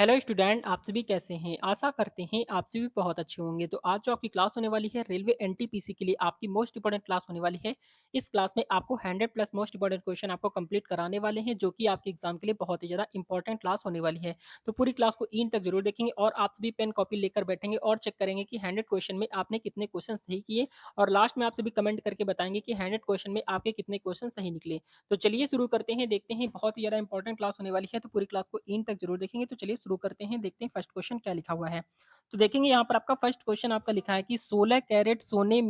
Hello student, आप सभी कैसे हैं? आशा करते हैं आप सभी बहुत अच्छे होंगे। तो आज जो आपकी क्लास होने वाली है रेलवे एनटीपीसी के लिए आपकी मोस्ट इंपोर्टेंट क्लास होने वाली है। इस क्लास में आपको 100 प्लस मोस्ट इंपोर्टेंट क्वेश्चन आपको कंप्लीट कराने वाले हैं, जो कि आपके एग्जाम के लिए बहुत ही ज़्यादा इंपॉर्टेंट क्लास होने वाली है। तो पूरी क्लास को एंड तक जरूर देखेंगे और आप सभी पेन कॉपी लेकर बैठेंगे और चेक करेंगे कि 100 क्वेश्चन में आपने कितने क्वेश्चन सही किए। और लास्ट में आप सभी कमेंट करके बताएंगे कि 100 क्वेश्चन में आपके कितने क्वेश्चन सही निकले। तो चलिए शुरू करते हैं, देखते हैं। बहुत ही ज़्यादा इंपॉर्टेंट क्लास होने वाली है, तो पूरी क्लास को एंड तक जरूर देखेंगे। तो चलिए शुरू करते हैं, देखते हैं फर्स्ट क्वेश्चन क्या लिखा हुआ है। तो देखेंगे यहाँ पर आपका फर्स्ट क्वेश्चन आपका लिखा है कि 16 कैरेट सोने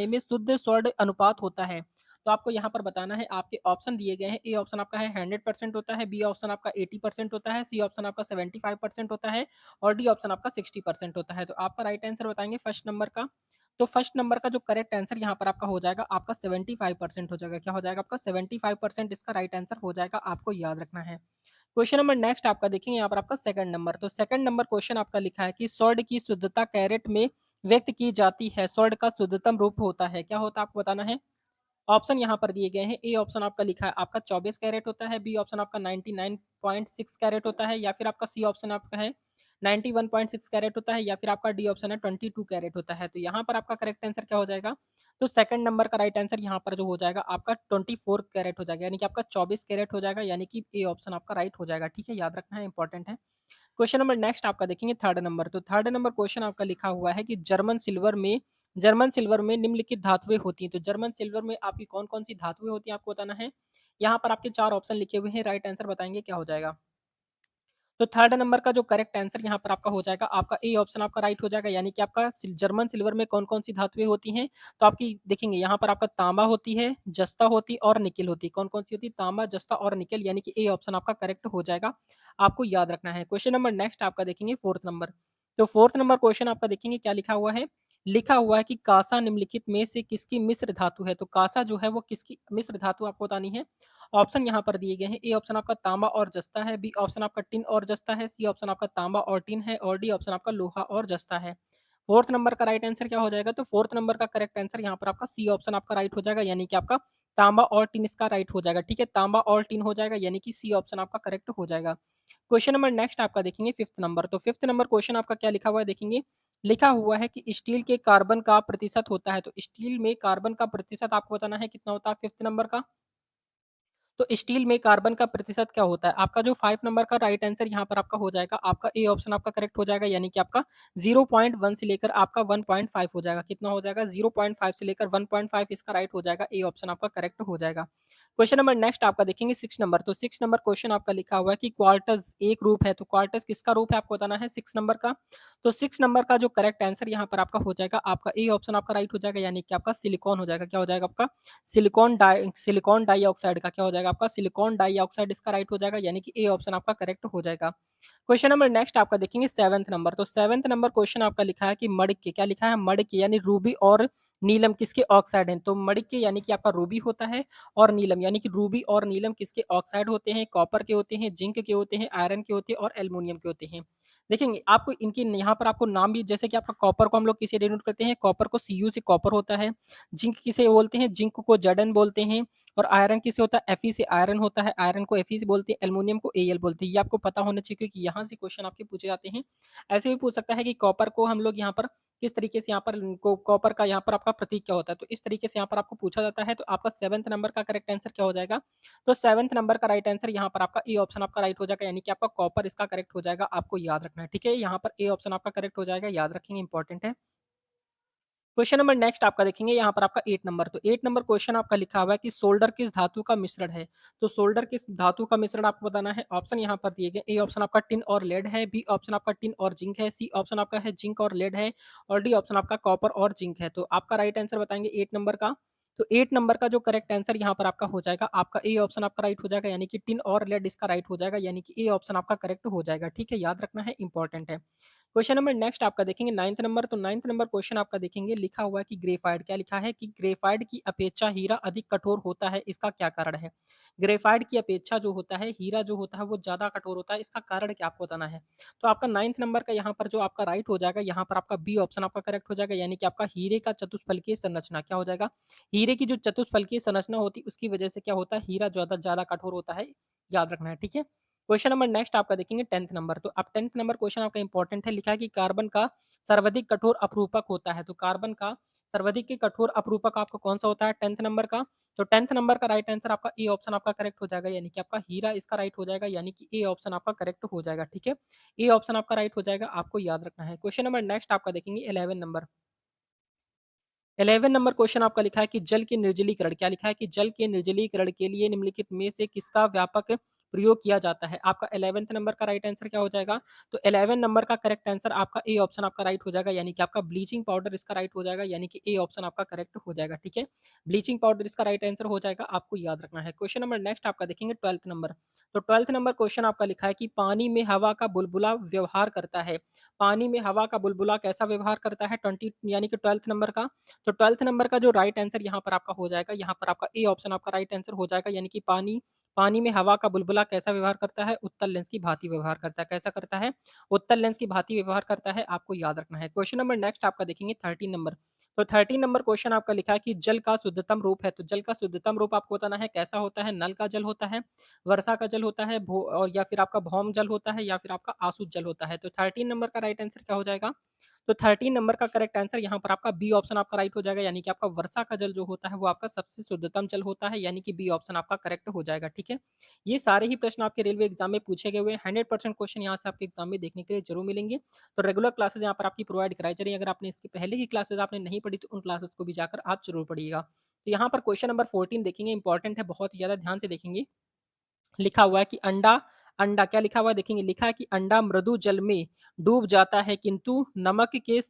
में शुद्ध स्वर्ण अनुपात होता है। तो आपको यहाँ पर बताना है, आपके ऑप्शन दिए गए हैं। ए ऑप्शन आपका है 100% होता है, बी ऑप्शन आपका 80% होता है, सी ऑप्शन आपका 75% होता है और डी ऑप्शन आपका 60% होता है। तो आपका राइट आंसर बताएंगे फर्स्ट नंबर का। तो फर्स्ट नंबर का जो करेक्ट आंसर यहाँ पर आपका हो जाएगा, आपका 75% हो जाएगा। क्या हो जाएगा? आपका 75% इसका राइट आंसर हो जाएगा, आपको याद रखना है। क्वेश्चन नंबर नेक्स्ट आपका देखेंगे यहाँ पर आपका सेकंड नंबर। तो सेकंड नंबर क्वेश्चन आपका लिखा है कि स्वर्ण की शुद्धता कैरेट में व्यक्त की जाती है। स्वर्ण का शुद्धतम रूप होता है, क्या होता है आपको बताना है। ऑप्शन यहाँ पर दिए गए हैं। ए ऑप्शन आपका लिखा है आपका 24 कैरेट होता है, बी ऑप्शन आपका 99.6 कैरेट होता है, या फिर आपका सी ऑप्शन आपका है 91.6 कैरेट होता है, या फिर आपका डी ऑप्शन है 22 कैरेट होता है। तो यहाँ पर आपका करेक्ट आंसर क्या हो जाएगा? तो सेकंड नंबर का राइट आंसर यहाँ पर जो हो जाएगा आपका 24 कैरेट हो जाएगा, यानी कि आपका 24 कैरेट हो जाएगा, यानी कि ए ऑप्शन आपका राइट हो जाएगा। ठीक है, याद रखना है, इंपॉर्टेंट है। क्वेश्चन नंबर नेक्स्ट आपका देखेंगे थर्ड नंबर। तो थर्ड नंबर क्वेश्चन आपका लिखा हुआ है कि जर्मन सिल्वर में निम्नलिखित धातुएं होती हैं। तो जर्मन सिल्वर में आपकी कौन कौन सी धातुएं होती हैं आपको बताना है। यहाँ पर आपके चार ऑप्शन लिखे हुए हैं, राइट आंसर बताएंगे क्या हो जाएगा। तो थर्ड नंबर का जो करेक्ट आंसर यहाँ पर आपका हो जाएगा, आपका ए ऑप्शन आपका राइट हो जाएगा, यानी कि आपका जर्मन सिल्वर में कौन कौन सी धातुएं होती हैं। तो आपकी देखेंगे यहाँ पर आपका तांबा होती है, जस्ता होती है और निकिल होती है। कौन कौन सी होती है? तांबा, जस्ता और निकिल, यानी कि ए ऑप्शन आपका करेक्ट हो जाएगा, आपको याद रखना है। क्वेश्चन नंबर नेक्स्ट आपका देखेंगे फोर्थ नंबर। तो फोर्थ नंबर क्वेश्चन आपका देखेंगे क्या लिखा हुआ है। लिखा हुआ है कि कांसा निम्नलिखित में से किसकी मिश्र धातु है। तो कांसा जो है वो किसकी मिश्र धातु आपको बतानी है। ऑप्शन यहाँ पर दिए गए हैं। ए ऑप्शन आपका तांबा और जस्ता है, बी ऑप्शन आपका टिन और जस्ता है, सी ऑप्शन आपका तांबा और टिन है और डी ऑप्शन आपका लोहा और जस्ता है। फोर्थ नंबर का राइट आंसर क्या हो जाएगा? तो फोर्थ नंबर का करेक्ट आंसर यहाँ पर आपका सी ऑप्शन आपका राइट हो जाएगा, यानी कि आपका तांबा और टिन इसका राइट हो जाएगा। ठीक है, तांबा और टिन हो जाएगा, यानी कि सी ऑप्शन आपका करेक्ट हो जाएगा। क्वेश्चन नंबर नेक्स्ट आपका देखेंगे फिफ्थ नंबर। तो फिफ्थ नंबर क्वेश्चन आपका क्या लिखा हुआ है देखेंगे। लिखा हुआ है कि स्टील के कार्बन का प्रतिशत होता है। तो स्टील में कार्बन का प्रतिशत आपको बताना है कितना होता है फिफ्थ नंबर का। तो स्टील में कार्बन का प्रतिशत क्या होता है? आपका जो 5 नंबर का राइट आंसर यहाँ पर आपका हो जाएगा, आपका ए ऑप्शन आपका करेक्ट हो जाएगा, यानी कि आपका 0.1 से लेकर आपका 1.5 हो जाएगा। कितना हो जाएगा? 0.5 से लेकर 1.5 इसका राइट हो जाएगा, ए ऑप्शन आपका करेक्ट हो जाएगा। क्वेश्चन नंबर नेक्स्ट आपका देखेंगे 6 नंबर। तो 6 नंबर क्वेश्चन आपका लिखा हुआ है कि क्वार्टज एक रूप है। तो क्वार्टज किसका रूप है आपको बताना है 6 नंबर का। तो 6 नंबर का जो करेक्ट आंसर यहाँ पर आपका हो जाएगा, आपका ए ऑप्शन आपका राइट हो जाएगा, यानी कि आपका सिलिकॉन हो जाएगा। क्या हो जाएगा आपका? सिलिकॉन डाइऑक्साइड का क्या हो जाएगा आपका? सिलिकॉन डाइऑक्साइड इसका राइट हो जाएगा, यानी कि ए ऑप्शन आपका करेक्ट हो जाएगा। क्वेश्चन नंबर नेक्स्ट आपका देखेंगे सेवंथ नंबर। तो सेवंथ नंबर क्वेश्चन आपका लिखा है कि मणिक्य, क्या लिखा है? मणिक्य यानी रूबी और नीलम किसके ऑक्साइड हैं। तो मणिक्य यानी कि आपका रूबी होता है, और नीलम यानी कि रूबी और नीलम किसके ऑक्साइड होते हैं? कॉपर के होते हैं, जिंक के होते हैं, आयरन के होते हैं और एल्युमिनियम के होते हैं। देखेंगे आपको इनके यहाँ पर आपको नाम भी, जैसे कि आपका कॉपर को हम लोग किसे डिनोट करते हैं? कॉपर को Cu से कॉपर होता है। जिंक किसे बोलते हैं? जिंक को Zn बोलते हैं। और आयरन किसे होता है? Fe से आयरन होता है, आयरन को Fe से बोलते हैं, एल्युमिनियम को Al बोलते हैं। ये आपको पता होना चाहिए, क्योंकि यहाँ से क्वेश्चन आपके पूछे जाते हैं। ऐसे भी पूछ सकता है कि कॉपर को हम लोग यहाँ पर किस तरीके से, यहाँ पर कॉपर का यहाँ पर आपका प्रतीक क्या होता है। तो इस तरीके से यहाँ पर आपको पूछा जाता है। तो आपका सेवंथ नंबर का करेक्ट आंसर क्या हो जाएगा? तो सेवंथ नंबर का राइट आंसर यहाँ पर आपका ए ऑप्शन आपका राइट हो जाएगा, यानी कि आपका कॉपर इसका करेक्ट हो जाएगा, आपको याद रखना है। ठीक है, यहाँ पर ए ऑप्शन आपका करेक्ट हो जाएगा, याद रखेंगे, इंपॉर्टेंट है। क्वेश्चन नंबर नेक्स्ट आपका देखेंगे यहाँ पर आपका 8 नंबर। तो 8 नंबर क्वेश्चन आपका लिखा हुआ है कि सोल्डर किस धातु का मिश्रण है। तो सोल्डर किस धातु का मिश्रण आपको बताना है। ऑप्शन यहाँ पर दिए गए। ए ऑप्शन आपका टिन और लेड है, बी ऑप्शन आपका टिन और जिंक है, सी ऑप्शन आपका है जिंक और लेड है और डी ऑप्शन आपका कॉपर और जिंक है। तो आपका राइट आंसर बताएंगे 8 नंबर का। तो 8 नंबर का जो करेक्ट आंसर यहाँ पर आपका हो जाएगा, आपका ए ऑप्शन आपका राइट हो जाएगा, यानी कि टिन और लेड इसका राइट हो जाएगा, यानी कि ए ऑप्शन आपका करेक्ट हो जाएगा। ठीक है, याद रखना है, इंपॉर्टेंट है। क्वेश्चन नंबर नेक्स्ट आपका देखेंगे नाइन्थ नंबर। तो नाइन्थ नंबर क्वेश्चन आपका देखेंगे, लिखा हुआ है कि ग्रेफाइट, क्या लिखा है कि ग्रेफाइट की अपेक्षा हीरा अधिक कठोर होता है, इसका क्या कारण है। ग्रेफाइट की अपेक्षा जो होता है हीरा जो होता है वो ज्यादा कठोर होता है, इसका कारण क्या आपको बताना है। तो आपका नाइन्थ नंबर का यहाँ पर जो आपका राइट हो जाएगा, यहाँ पर आपका बी ऑप्शन आपका करेक्ट हो जाएगा, यानी कि आपका हीरे का चतुष्फलकीय संरचना क्या हो जाएगा। हीरे की जो चतुष्फलकीय संरचना होती है उसकी वजह से क्या होता है, हीरा ज्यादा ज्यादा कठोर होता है, याद रखना है। ठीक है, क्वेश्चन नंबर नेक्स्ट आपका देखेंगे 10th नंबर। तो अब 10th नंबर क्वेश्चन आपका इंपॉर्टेंट है। लिखा है कि कार्बन का सर्वाधिक कठोर अपरूपक होता है। तो कार्बन का सर्वाधिक के कठोर अपरूपक आपका कौन सा होता है 10th नंबर का? तो 10th नंबर का राइट आंसर आपका ए ऑप्शन आपका करेक्ट हो जाएगा, यानी कि आपका हीरा इसका राइट हो जाएगा, यानी कि ए ऑप्शन आपका करेक्ट हो जाएगा। ठीक है, ए ऑप्शन आपका राइट हो जाएगा, आपको याद रखना है। क्वेश्चन नंबर नेक्स्ट आपका देखेंगे 11 नंबर। 11 नंबर क्वेश्चन आपका लिखा है कि जल के निर्जलीकरण, क्या लिखा है कि जल के निर्जलीकरण के लिए निम्नलिखित में से किसका व्यापक प्रयोग किया जाता है? आपका 11th नंबर का राइट आंसर क्या हो जाएगा? तो 11 नंबर का करेक्ट आंसर आपका ए ऑप्शन आपका राइट हो जाएगा, यानी कि आपका ब्लीचिंग पाउडर इसका राइट हो जाएगा, यानी कि ए ऑप्शन आपका करेक्ट हो जाएगा। ठीक है, ब्लीचिंग पाउडर इसका राइट आंसर हो जाएगा, आपको याद रखना है। क्वेश्चन नंबर नेक्स्ट आपका देखेंगे 12th नंबर। तो 12th नंबर क्वेश्चन आपका लिखा है कि पानी में हवा का बुलबुला व्यवहार करता है। पानी में हवा का बुलबुला कैसा व्यवहार करता है 20 यानी कि 12th नंबर का? तो 12th नंबर का जो राइट आंसर यहाँ पर आपका हो जाएगा, यहाँ पर आपका ए ऑप्शन आपका राइट आंसर हो जाएगा, यानी कि पानी पानी में हवा का बुलबुला कैसा व्यवहार करता है? उत्तल लेंस की भांति व्यवहार करता है। कैसा करता है? उत्तल लेंस की भांति व्यवहार करता है, आपको याद रखना है। क्वेश्चन नंबर नेक्स्ट आपका देखेंगे 13 नंबर। तो 13 नंबर क्वेश्चन आपका लिखा है कि जल का शुद्धतम रूप है। तो जल का शुद्धतम रूप आपको बताना है कैसा होता है? नल का जल होता है, वर्षा का जल होता है, भू और या फिर आपका भौम जल होता है, या फिर आपका आसुत जल होता है। तो 13 नंबर का राइट आंसर क्या हो जाएगा? तो 13 नंबर का करेक्ट आंसर यहाँ पर आपका बी ऑप्शन आपका राइट हो जाएगा, यानी कि आपका वर्षा का जल जो होता है वो आपका सबसे शुद्धतम जल होता है, यानी कि बी ऑप्शन आपका करेक्ट हो जाएगा। ठीक है, ये सारे ही प्रश्न आपके रेलवे एग्जाम में पूछे गए हुए हैं। 100% क्वेश्चन यहाँ से आपके एग्जाम में देखने के लिए जरूर मिलेंगे। तो रेगुलर क्लासेस यहाँ पर आपकी प्रोवाइड कराई जा रही है। अगर आपने इसके पहले की क्लासेस आपने नहीं पढ़ी तो उन क्लासेस को भी जाकर आप जरूर पढ़िएगा। तो यहाँ पर क्वेश्चन नंबर 14 देखेंगे, इंपॉर्टेंट है, बहुत ही ज्यादा ध्यान से देखेंगे। लिखा हुआ है कि अंडा अंडा क्या लिखा हुआ है देखेंगे। लिखा है कि अंडा मृदु जल में डूब जाता है किंतु नमक के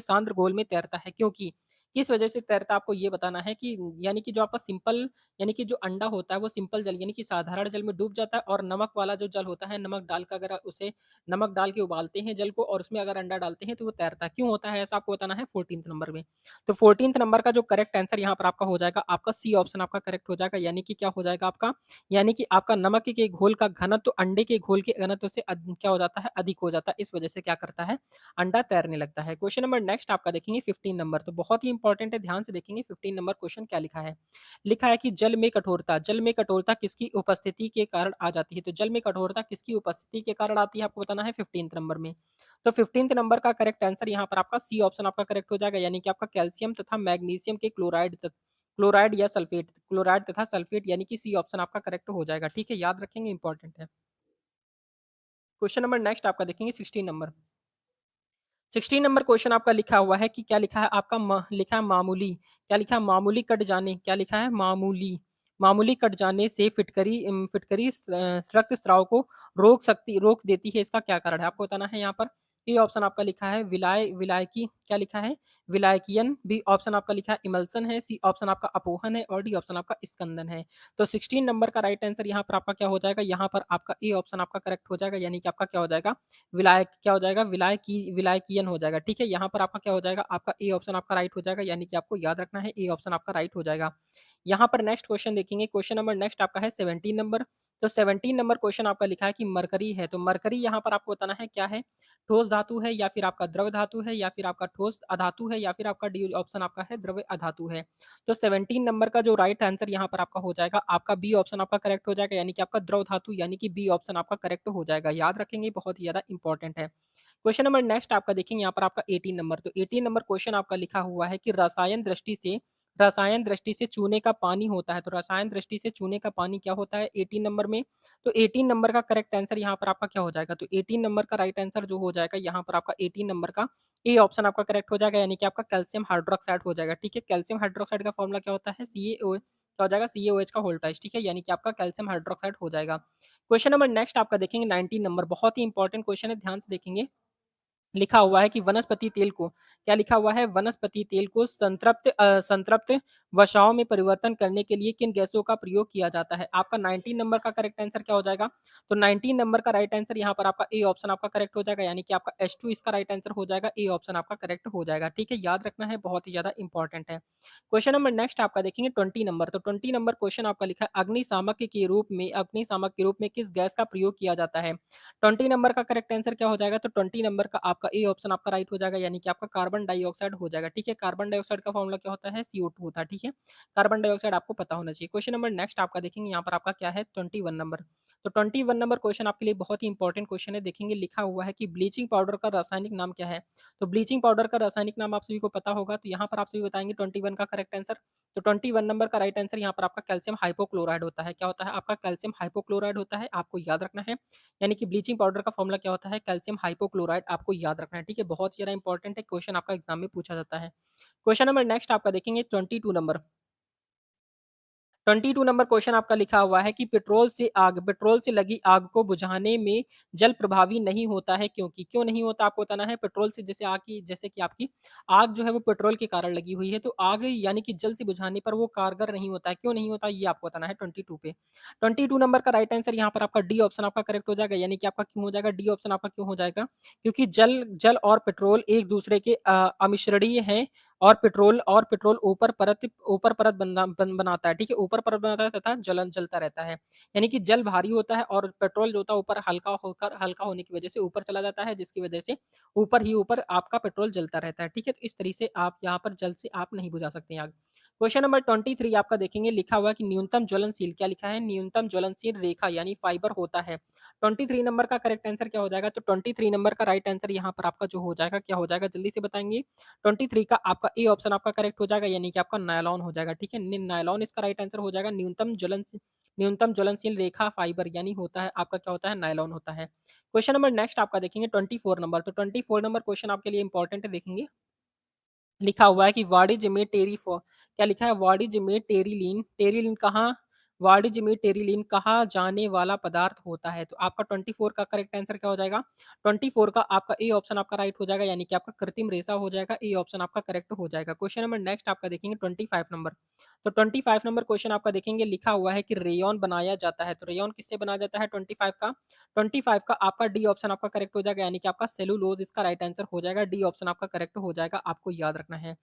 सांद्र घोल में तैरता है, क्योंकि किस वजह से तैरता है आपको ये बताना है कि यानी कि जो आपका सिंपल यानी कि जो अंडा होता है वो सिंपल जल यानी कि साधारण जल में डूब जाता है, और नमक वाला जो जल होता है नमक डालकर अगर उसे नमक डाल के उबालते हैं जल को और उसमें अगर अंडा डालते हैं तो वो तैरता है। क्यों होता है ऐसा आपको बताना है 14th नंबर में। तो 14th नंबर का जो करेक्ट आंसर यहाँ पर आपका हो जाएगा, आपका सी ऑप्शन आपका करेक्ट हो जाएगा, यानी कि क्या हो जाएगा आपका, यानी कि आपका नमक के घोल का घनत्व अंडे के घोल के घनत्व से क्या हो जाता है, अधिक हो जाता है। इस वजह से क्या करता है, अंडा तैरने लगता है। क्वेश्चन नंबर नेक्स्ट आपका देखेंगे 15 नंबर। तो बहुत ही इंपॉर्टेंट है, ध्यान से देखेंगे। 15 नंबर क्वेश्चन क्या लिखा है? लिखा है कि जल में कठोरता किसकी उपस्थिति के कारण आ जाती है? तो जल में कठोरता किसकी उपस्थिति के कारण आती है आपको बताना है 15th नंबर में। तो 15th नंबर का करेक्ट आंसर यहाँ पर आपका सी ऑप्शन आपका करेक्ट हो जाएगा, यानी कि आपका कैल्शियम तथा मैग्नीशियम के क्लोराइड या सल्फेट, क्लोराइड तथा सल्फेट, यानी कि सी ऑप्शन आपका करेक्ट हो जाएगा। ठीक है, याद रखेंगे, इंपॉर्टेंट है। क्वेश्चन नंबर नेक्स्ट आपका देखेंगे 16 नंबर। 16 नंबर क्वेश्चन आपका लिखा हुआ है कि क्या लिखा है आपका लिखा है मामूली, क्या लिखा है मामूली कट जाने, क्या लिखा है मामूली मामूली कट जाने से फिटकरी रक्त स्राव को रोक देती है, इसका क्या कारण है आपको बताना है। यहाँ पर ए ऑप्शन आपका लिखा है विलायकी, क्या लिखा है विलायकियन, बी ऑप्शन आपका लिखा है इमल्सन है, सी ऑप्शन आपका अपोहन है, और डी ऑप्शन आपका स्कंदन है। तो 16 नंबर का राइट आंसर यहाँ पर आपका क्या हो जाएगा, यहाँ पर आपका ए ऑप्शन आपका करेक्ट हो जाएगा, यानी कि आपका क्या हो जाएगा विलायक, क्या हो जाएगा विलायकियन हो जाएगा। ठीक है, यहाँ पर आपका क्या हो जाएगा, आपका ए ऑप्शन आपका राइट हो जाएगा, यानी कि आपको याद रखना है ए ऑप्शन आपका राइट हो जाएगा। यहाँ पर नेक्स्ट क्वेश्चन देखेंगे। क्वेश्चन नंबर नेक्स्ट आपका है 17 नंबर। तो 17 नंबर क्वेश्चन आपका लिखा है कि मरकरी है। तो मरकरी यहाँ पर आपको बताना है क्या है, ठोस धातु है या फिर आपका द्रव धातु है या फिर आपका ठोस अधातु है या फिर आपका डी ऑप्शन आपका है द्रव अधातु है। तो 17 नंबर का जो राइट आंसर यहाँ पर आपका हो जाएगा, आपका बी ऑप्शन आपका करेक्ट हो जाएगा, यानी कि आपका द्रव धातु, यानी कि बी ऑप्शन आपका करेक्ट हो जाएगा। याद रखेंगे, बहुत ही ज्यादा इंपॉर्टेंट है। क्वेश्चन नंबर नेक्स्ट आपका देखेंगे, यहाँ पर आपका 18 नंबर। तो 18 नंबर क्वेश्चन आपका लिखा हुआ है कि रसायन दृष्टि से चूने का पानी होता है। तो रसायन दृष्टि से चूने का पानी क्या होता है 18 नंबर में? तो 18 नंबर का करेक्ट आंसर यहाँ पर आपका क्या हो जाएगा, तो 18 नंबर का राइट आंसर जो हो जाएगा यहाँ पर आपका 18 नंबर का ए ऑप्शन आपका करेक्ट हो जाएगा, यानी कि आपका कैल्शियम हाइड्रोक्साइड हो जाएगा। ठीक है, कैल्शियम हाइड्रोक्साइड का फॉर्मूला क्या होता है CaO, क्या हो जाएगा CaOH का होल टाइज। ठीक है, यानी कि आपका कैल्शियम हाइड्रोक्साइड हो जाएगा। क्वेश्चन नंबर नेक्स्ट आपका देखेंगे 19 नंबर, बहुत ही इंपॉर्टेंट क्वेश्चन है, ध्यान से देखेंगे। लिखा हुआ है कि वनस्पति तेल को, क्या लिखा हुआ है, वनस्पति तेल को संतृप्त वसाओं में परिवर्तन करने के लिए किन गैसों का प्रयोग किया जाता है? आपका 19 नंबर का करेक्ट आंसर क्या हो जाएगा, तो 19 नंबर का राइट आंसर यहाँ पर आपका ए ऑप्शन आपका करेक्ट हो जाएगा, यानी कि आपका H2 इसका राइट आंसर हो जाएगा, ए ऑप्शन आपका करेक्ट हो जाएगा। ठीक है, याद रखना है, बहुत ही ज्यादा इंपॉर्टेंट है। क्वेश्चन नंबर नेक्स्ट आपका देखेंगे 20 नंबर। तो 20 नंबर क्वेश्चन आपका लिखा है अग्निशामक के रूप में किस गैस का प्रयोग किया जाता है? 20 नंबर का करेक्ट आंसर क्या हो जाएगा, तो 20 नंबर का आपका ए ऑप्शन आपका राइट हो जाएगा, यानी कि आपका कार्बन डाइऑक्साइड हो जाएगा। ठीक है, कार्बन डाइऑक्साइड का फॉर्मूला क्या होता है CO2 होता है। ठीक है, कार्बन डाइऑक्साइड आपको पता होना चाहिए। क्वेश्चन नंबर नेक्स्ट आपका देखेंगे, यहाँ पर आपका क्या है 21 नंबर। तो 21 नंबर क्वेश्चन आपके लिए बहुत ही इंपॉर्टेंट क्वेश्चन है। देखेंगे लिखा हुआ है कि ब्लीचिंग पाउडर का रासायनिक नाम क्या है? तो ब्लीचिंग पाउडर का रासायनिक नाम आप सभी को पता होगा, तो यहाँ पर आप सभी बताएँगे 21 का करेक्ट आंसर। तो 21 नंबर का राइट आंसर यहाँ पर आपका कैल्शियम हाइपोक्लोराइड होता है। क्या होता है? आपका कैल्शियम हाइपोक्लोराइड होता है, आपको याद रखना है। यानी कि ब्लीचिंग पाउडर का फॉर्मूला क्या होता है? कैल्शियम हाइपोक्लोराइड, आपको याद रखना है, ठीक है? बहुत ही ज़्यादा इंपॉर्टेंट है, क्वेश्चन आपका एग्ज़ाम में पूछा जाता है। क्वेश्चन नंबर नेक्स्ट आपका देखेंगे 22 नंबर। 22 नंबर क्वेश्चन आपका लिखा हुआ है कि पेट्रोल से लगी आग को बुझाने में जल प्रभावी नहीं होता है, क्योंकि क्यों नहीं होता आपको बताना है। पेट्रोल से जैसे कि आपकी आग जो है वो पेट्रोल के कारण लगी हुई है, तो आग यानी कि जल से बुझाने पर वो कारगर नहीं होता है। क्यों नहीं होता ये आपको बताना है 22 पे। 22 नंबर का राइट आंसर यहाँ पर आपका डी ऑप्शन आपका करेक्ट हो जाएगा, यानी कि आपका क्यों हो जाएगा, डी ऑप्शन आपका क्यों हो जाएगा, क्योंकि जल जल और पेट्रोल एक दूसरे के अमिश्रणीय हैं, और पेट्रोल ऊपर परत बनाता है, ठीक है? ऊपर परत बनाता है तथा जलन जलता रहता है। यानी कि जल भारी होता है और पेट्रोल जो होता है ऊपर हल्का होने की वजह से ऊपर चला जाता है, जिसकी वजह से ऊपर आपका पेट्रोल जलता रहता है, ठीक है? तो इस तरीके से आप यहाँ पर जल से आप नहीं बुझा सकते हैं आग। क्वेश्चन नंबर 23 आपका देखेंगे लिखा हुआ है कि न्यूनतम ज्वलनशील क्या लिखा है? न्यूनतम ज्वलनशील रेखा यानी फाइबर होता है। 23 नंबर का करेक्ट आंसर क्या हो जाएगा? तो 23 नंबर का राइट आंसर यहाँ पर आपका जो हो जाएगा, क्या हो जाएगा? जल्दी से बताएँगे। 23 का आपका ए ऑप्शन आपका करेक्ट हो जाएगा, यानी कि आपका नायलॉन हो जाएगा, ठीक है? नायलॉन इसका राइट आंसर हो जाएगा। न्यूनतम ज्वलनशील रेखा फाइबर यानी होता है आपका, क्या होता है? नायलॉन होता है। क्वेश्चन नंबर नेक्स्ट आपका देखेंगे 24 नंबर। तो 24 नंबर क्वेश्चन आपके लिए इंपॉर्टेंट है, देखेंगे। लिखा हुआ है कि वाणिज्य में क्या लिखा है? वाणिज्य में टेरिलीन कहा जाने वाला पदार्थ होता है। तो आपका 24 का करेक्ट आंसर क्या हो जाएगा? 24 का आपका ए ऑप्शन आपका राइट हो जाएगा, यानी कि आपका कृत्रिम रेशा हो जाएगा। ए ऑप्शन आपका करेक्ट हो जाएगा। क्वेश्चन नंबर नेक्स्ट आपका देखेंगे 25 नंबर। तो 25 नंबर क्वेश्चन आपका देखेंगे लिखा हुआ है कि रेयॉन बनाया जाता है। तो रेयॉन किससे बनाया जाता है? 25 का 25 का आपका डी ऑप्शन आपका करेक्ट हो जाएगा, यानी कि आपका सेलुलोज इसका राइट आंसर हो जाएगा। डी ऑप्शन आपका करेक्ट हो जाएगा, आपको याद रखना है।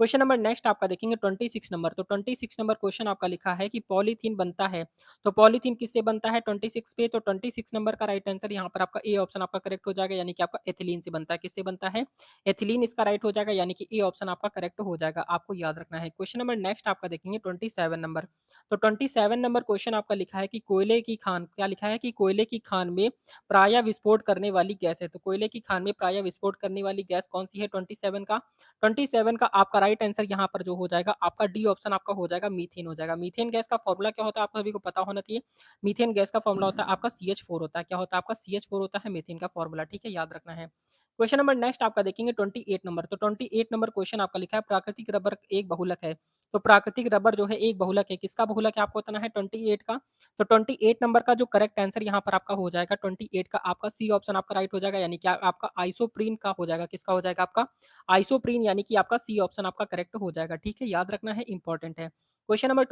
क्वेश्चन नंबर नेक्स्ट आपका देखेंगे 26 नंबर। तो 26 नंबर क्वेश्चन आपका लिखा है कि पॉलीथीन बनता है। तो पॉलीथीन किससे बनता है 26 पे? तो 26 नंबर का राइट आंसर यहाँ पर आपका ए ऑप्शन आपका करेक्ट हो जाएगा, यानी कि आपका एथिलीन से बनता है। किससे बनता है? एथिलीन इसका राइट हो जाएगा, यानी कि ए ऑप्शन आपका करेक्ट हो जाएगा, आपको याद रखना है। क्वेश्चन नंबर नेक्स्ट आपका देखेंगे 27 नंबर। तो 27 नंबर क्वेश्चन आपका लिखा है कि कोयले की खान क्या लिखा है कि कोयले की खान में प्रायः विस्फोट करने वाली गैस है। तो कोयले की खान में प्रायः विस्फोट करने वाली गैस कौन सी है 27 का? 27 का आपका राइट आंसर यहाँ पर जो हो जाएगा आपका डी ऑप्शन आपका हो जाएगा, मीथेन हो जाएगा। मीथेन गैस का फॉर्मूला क्या होता है आप सभी को पता होना चाहिए। मीथेन गैस का फॉर्मूला होता है आपका CH4 होता है। क्या होता है आपका? CH4 होता है मीथेन का फॉर्मूला, ठीक है? याद रखना है। क्वेश्चन नंबर नेक्स्ट आपका देखेंगे 28 नंबर। तो 28 नंबर क्वेश्चन आपका लिखा है प्राकृतिक रबर एक बहुलक है। तो प्राकृतिक रबर जो है एक बहुलक है, किसका बहुलक है आपको बताना है 28 का। तो 28 नंबर का जो करेक्ट आंसर यहाँ पर आपका हो जाएगा 28 का आपका सी ऑप्शन आपका राइट हो जाएगा, यानी कि आपका आइसोप्रीन का हो जाएगा। किसका हो जाएगा? आपका आइसोप्रीन, यानी कि आपका सी ऑप्शन आपका करेक्ट हो जाएगा, ठीक है? याद रखना है, इंपॉर्टेंट है। क्वेश्चन नंबर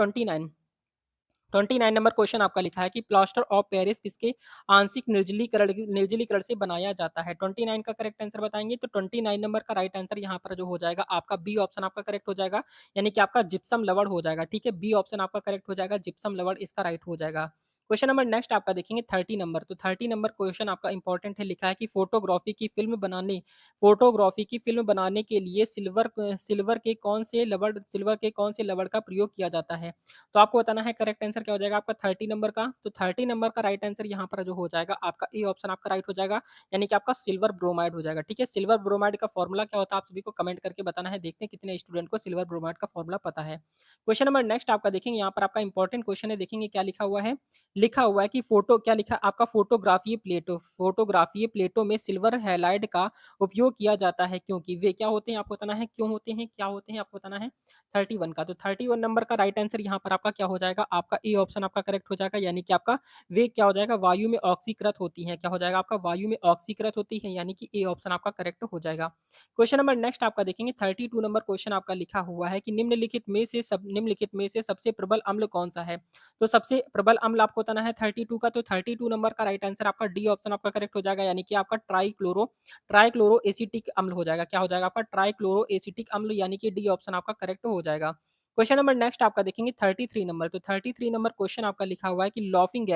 29 नंबर क्वेश्चन आपका लिखा है कि प्लास्टर ऑफ पेरिस किसके आंशिक निर्जलीकरण से बनाया जाता है। 29 का करेक्ट आंसर बताएंगे। तो 29 नंबर का राइट आंसर यहाँ पर जो हो जाएगा आपका बी ऑप्शन आपका करेक्ट हो जाएगा, यानी कि आपका जिप्सम लवण हो जाएगा, ठीक है? बी ऑप्शन आपका करेक्ट हो जाएगा, जिप्सम लवण इसका राइट हो जाएगा। क्वेश्चन नंबर नेक्स्ट आपका देखेंगे 30 नंबर। तो 30 नंबर क्वेश्चन आपका इंपॉर्टेंट है, लिखा है कि फोटोग्राफी की फिल्म बनाने के लिए सिल्वर के कौन से लवण का प्रयोग किया जाता है। तो आपको बताना है करेक्ट आंसर क्या हो जाएगा आपका 30 नंबर का। तो 30 नंबर का राइट आंसर यहाँ पर जो हो जाएगा आपका ए ऑप्शन आपका राइट हो जाएगा, यानी कि आपका सिल्वर ब्रोमाइड हो जाएगा, ठीक है? सिल्वर ब्रोमाइड का फॉर्मूला क्या होता है आप सभी को कमेंट करके बताना है। देखते हैं कितने स्टूडेंट को सिल्वर ब्रोमाइड का फॉर्मूला पता है। क्वेश्चन नंबर नेक्स्ट आपका देखेंगे, यहाँ पर आपका इंपॉर्टेंट क्वेश्चन है, देखेंगे क्या लिखा हुआ है। लिखा हुआ है कि फोटो क्या लिखा है आपका फोटोग्राफी प्लेटो में सिल्वर हैलाइड का उपयोग किया जाता है, क्योंकि वे क्या होते हैं आपको बताना है, क्यों होते हैं, क्या होते हैं आपको बताना है। 31 का। तो 31 नंबर का राइट आंसर यहाँ पर आपका क्या हो जाएगा, आपका ए ऑप्शन आपका करेक्ट हो जाएगा, यानी कि आपका वे क्या हो जाएगा, वायु में ऑक्सीकृत होती है। क्या हो जाएगा आपका? वायु में ऑक्सीकृत होती है, यानी कि ए ऑप्शन आपका करेक्ट हो जाएगा। क्वेश्चन नंबर नेक्स्ट आपका देखेंगे 32 नंबर क्वेश्चन आपका लिखा हुआ है कि निम्नलिखित में से सबसे प्रबल अम्ल कौन सा है। तो सबसे प्रबल अम्ल आपको बताना है 32 का। तो 32 नंबर का राइट आंसर आपका डी ऑप्शन आपका करेक्ट हो जाएगा, यानी कि आपका ट्राइक्लोरो एसिटिक अम्ल हो जाएगा। क्या हो जाएगा आपका? ट्राइक्लोरो एसिटिक अम्ल, यानी कि डी ऑप्शन आपका करेक्ट हो जाएगा। क्वेश्चन नंबर नेक्स्ट आपका देखेंगे 33 नंबर। तो 33 नंबर क्वेश्चन आपका लिखा हुआ है कि लॉफिंग